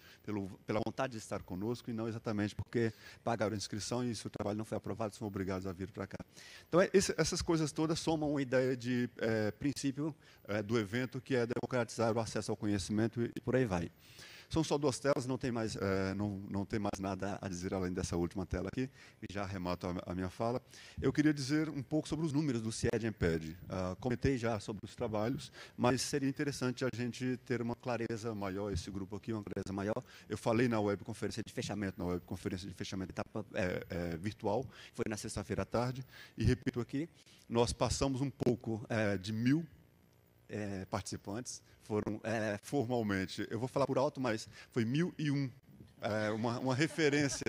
pela vontade de estar conosco e não exatamente porque pagaram a inscrição e se o trabalho não foi aprovado, são obrigados a vir para cá. Então, essas coisas todas somam uma ideia de princípio do evento, que é democratizar o acesso ao conhecimento e por aí vai. São só 2 telas, não tem mais nada a dizer além dessa última tela aqui, e já arremato a minha fala. Eu queria dizer um pouco sobre os números do CIED-EMPED. Comentei já sobre os trabalhos, mas seria interessante a gente ter uma clareza maior, esse grupo aqui, uma clareza maior. Eu falei na webconferência de fechamento, etapa virtual, foi na sexta-feira à tarde, e repito aqui, nós passamos um pouco de 1.000 participantes, foram formalmente, eu vou falar por alto, mas foi 1.001, uma referência,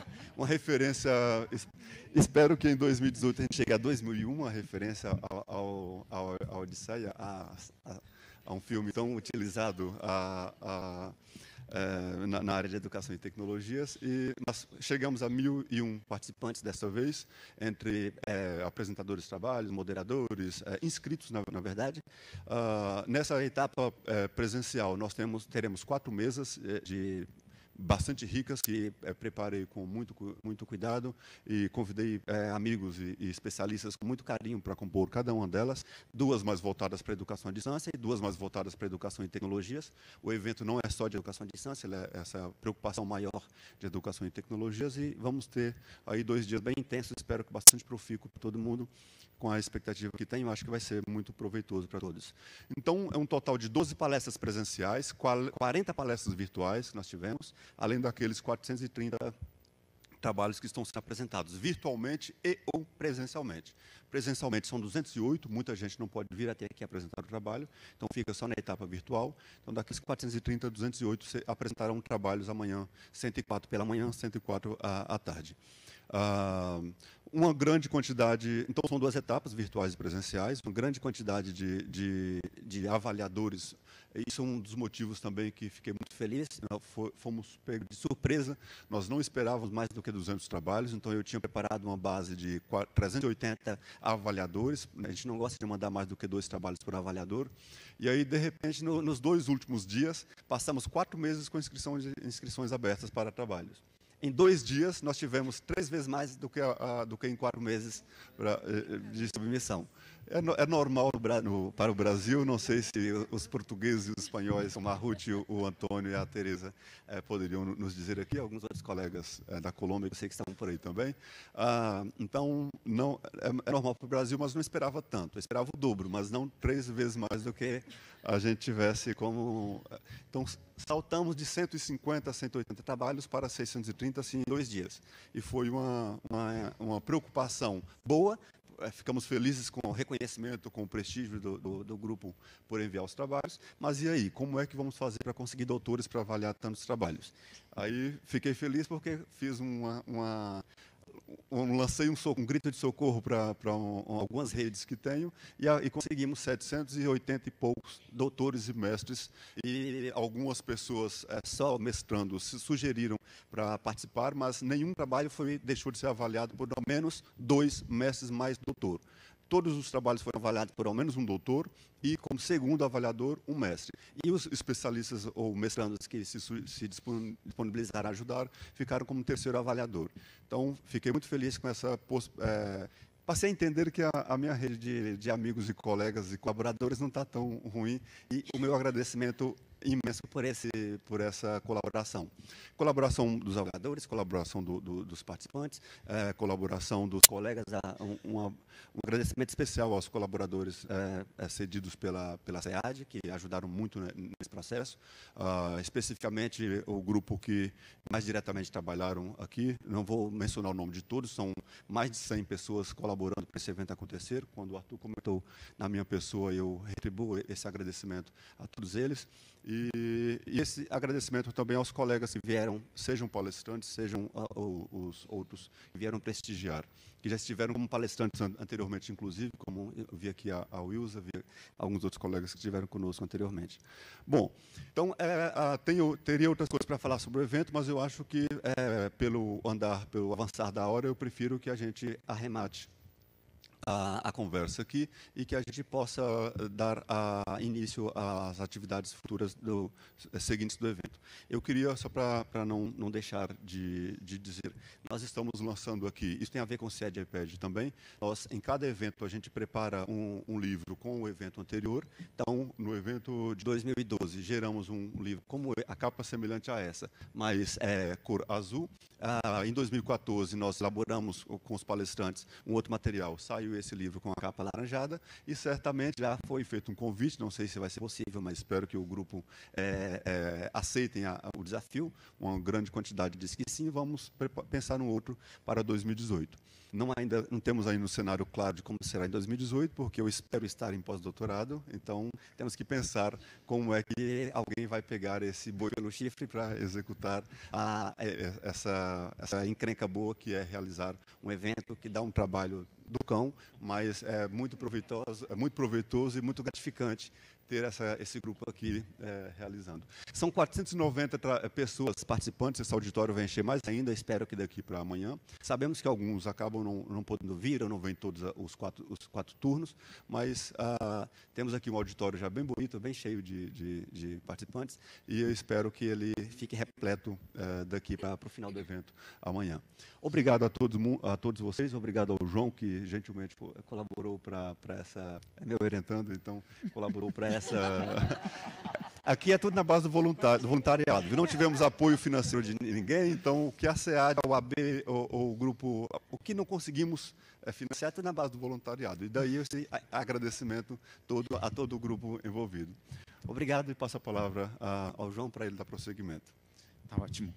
espero que em 2018 a gente chegue a 2.001, uma referência ao Odisseia, a um filme tão utilizado na área de educação e tecnologias, e nós chegamos a 1.001 participantes dessa vez, entre apresentadores de trabalhos, moderadores, inscritos, na verdade. Nessa etapa presencial, nós teremos 4 mesas bastante ricas, que preparei com muito cuidado e convidei amigos e especialistas com muito carinho para compor cada uma delas, 2 mais voltadas para a educação à distância e 2 mais voltadas para a educação e tecnologias. O evento não é só de educação à distância, ele é essa preocupação maior de educação e tecnologias, e vamos ter aí 2 dias bem intensos, espero que bastante profícuo para todo mundo, com a expectativa que tenho, acho que vai ser muito proveitoso para todos. Então, é um total de 12 palestras presenciais, 40 palestras virtuais que nós tivemos, além daqueles 430 trabalhos que estão sendo apresentados virtualmente e ou presencialmente. Presencialmente são 208, muita gente não pode vir até aqui apresentar o trabalho, então fica só na etapa virtual. Então, daqueles 430, 208 apresentarão trabalhos amanhã, 104 pela manhã, 104 à tarde. Uma grande quantidade, então são 2 etapas, virtuais e presenciais, uma grande quantidade de avaliadores. Isso é um dos motivos também que fiquei muito feliz. Fomos pegos de surpresa, nós não esperávamos mais do que 200 trabalhos, então eu tinha preparado uma base de 380 avaliadores. A gente não gosta de mandar mais do que 2 trabalhos por avaliador. E aí, de repente, nos 2 últimos dias, passamos 4 meses com inscrições abertas para trabalhos. Em 2 dias, nós tivemos 3 vezes mais do que em 4 meses de submissão. É normal para o Brasil, não sei se os portugueses e os espanhóis, como a Ruth, o Antônio e a Tereza, poderiam nos dizer aqui, alguns outros colegas da Colômbia, que eu sei que estão por aí também. Então, não, é normal para o Brasil, mas não esperava tanto. Eu esperava o dobro, mas não 3 vezes mais do que a gente tivesse como... Então, saltamos de 150 a 180 trabalhos para 630 assim, em 2 dias. E foi uma preocupação boa. Ficamos felizes com o reconhecimento, com o prestígio do grupo por enviar os trabalhos. Mas e aí, como é que vamos fazer para conseguir doutores para avaliar tantos trabalhos? Aí fiquei feliz porque fiz lancei um grito de socorro para algumas redes que tenho e conseguimos 780 e poucos doutores e mestres, e algumas pessoas só mestrando se sugeriram para participar, mas nenhum trabalho deixou de ser avaliado por ao menos 2 mestres mais doutor. Todos os trabalhos foram avaliados por ao menos um doutor e, como segundo avaliador, um mestre. E os especialistas ou mestrandos que se disponibilizaram a ajudar ficaram como terceiro avaliador. Então, fiquei muito feliz com essa... Passei a entender que a minha rede de amigos e colegas e colaboradores não está tão ruim, e o meu agradecimento imenso por essa colaboração. Colaboração dos avaliadores, colaboração dos participantes, colaboração dos colegas, um agradecimento especial aos colaboradores cedidos pela SEAD, que ajudaram muito nesse processo, especificamente o grupo que mais diretamente trabalharam aqui. Não vou mencionar o nome de todos, são mais de 100 pessoas colaborando para esse evento acontecer. Quando o Arthur comentou na minha pessoa, eu retribuo esse agradecimento a todos eles. E esse agradecimento também aos colegas que vieram, sejam palestrantes, sejam os outros que vieram prestigiar, que já estiveram como palestrantes anteriormente, inclusive, como eu vi aqui a Wilza, vi alguns outros colegas que estiveram conosco anteriormente. Bom, então, teria outras coisas para falar sobre o evento, mas eu acho que, pelo avançar da hora, eu prefiro que a gente arremate a conversa aqui e que a gente possa dar início às atividades futuras seguintes do evento. Eu queria, só para não deixar de dizer, nós estamos lançando aqui, isso tem a ver com o CED-IPED também, em cada evento a gente prepara um livro com o evento anterior. Então, no evento de 2012, geramos um livro como a capa semelhante a essa, mas cor azul. Em 2014, nós elaboramos com os palestrantes um outro material, saiu esse livro com a capa alaranjada, e certamente já foi feito um convite, não sei se vai ser possível, mas espero que o grupo aceitem o desafio. Uma grande quantidade disse que sim, vamos pensar no outro para 2018. Ainda não temos ainda um cenário claro de como será em 2018, porque eu espero estar em pós-doutorado, então temos que pensar como é que alguém vai pegar esse boi pelo chifre para executar essa encrenca boa que é realizar um evento que dá um trabalho do cão, mas é muito proveitoso e muito gratificante ter esse grupo aqui realizando. São 490 pessoas participantes, esse auditório vai encher mais ainda, espero que daqui para amanhã. Sabemos que alguns acabam não podendo vir, ou não vêm todos os quatro turnos, mas temos aqui um auditório já bem bonito, bem cheio de participantes, e eu espero que ele fique repleto daqui para o final do evento amanhã. Obrigado a todos vocês, obrigado ao João, que gentilmente colaborou para essa... É meu orientando, então colaborou para essa... Aqui é tudo na base do voluntariado. Não tivemos apoio financeiro de ninguém, então o que a SEAD, o AB, o grupo, o que não conseguimos financiar é tudo na base do voluntariado. E daí esse agradecimento a todo o grupo envolvido. Obrigado, e passo a palavra ao João para ele dar prosseguimento. Tá ótimo.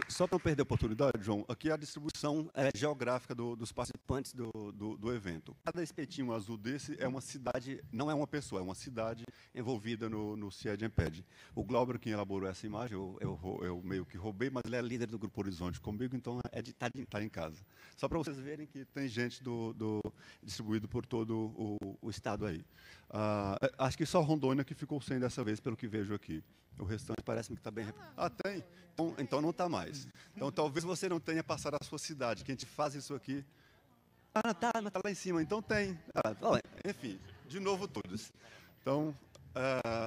Só para não perder a oportunidade, João, aqui é a distribuição geográfica dos participantes do evento. Cada espetinho azul desse é uma cidade, não é uma pessoa, é uma cidade envolvida no CIED-IMPED. O Glauber, quem elaborou essa imagem, eu meio que roubei, mas ele é líder do Grupo Horizonte comigo, então é de estar em casa. Só para vocês verem que tem gente distribuído por todo o estado aí. Acho que só Rondônia que ficou sem dessa vez, pelo que vejo aqui. O restante parece-me que está bem... tem? Então não está mais. Então talvez você não tenha passado a sua cidade, que a gente faz isso aqui. Tá lá em cima, então tem. Enfim, de novo todos. Então,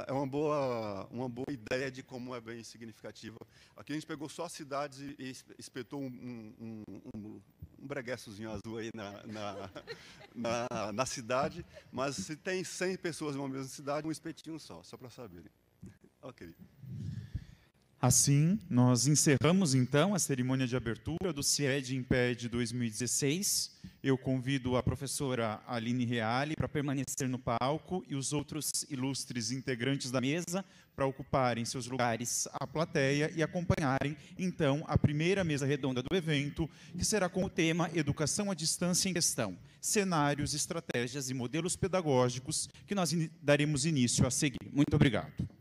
é uma boa ideia de como é bem significativa. Aqui a gente pegou só cidades e espetou um bregueçozinho azul aí na cidade, mas se tem 100 pessoas numa mesma cidade, um espetinho só para saberem. Ok. Assim, nós encerramos, então, a cerimônia de abertura do CIED-IMPED 2016. Eu convido a professora Aline Reale para permanecer no palco e os outros ilustres integrantes da mesa para ocuparem seus lugares à plateia e acompanharem, então, a primeira mesa redonda do evento, que será com o tema Educação à Distância em Questão, cenários, estratégias e modelos pedagógicos, que nós daremos início a seguir. Muito obrigado.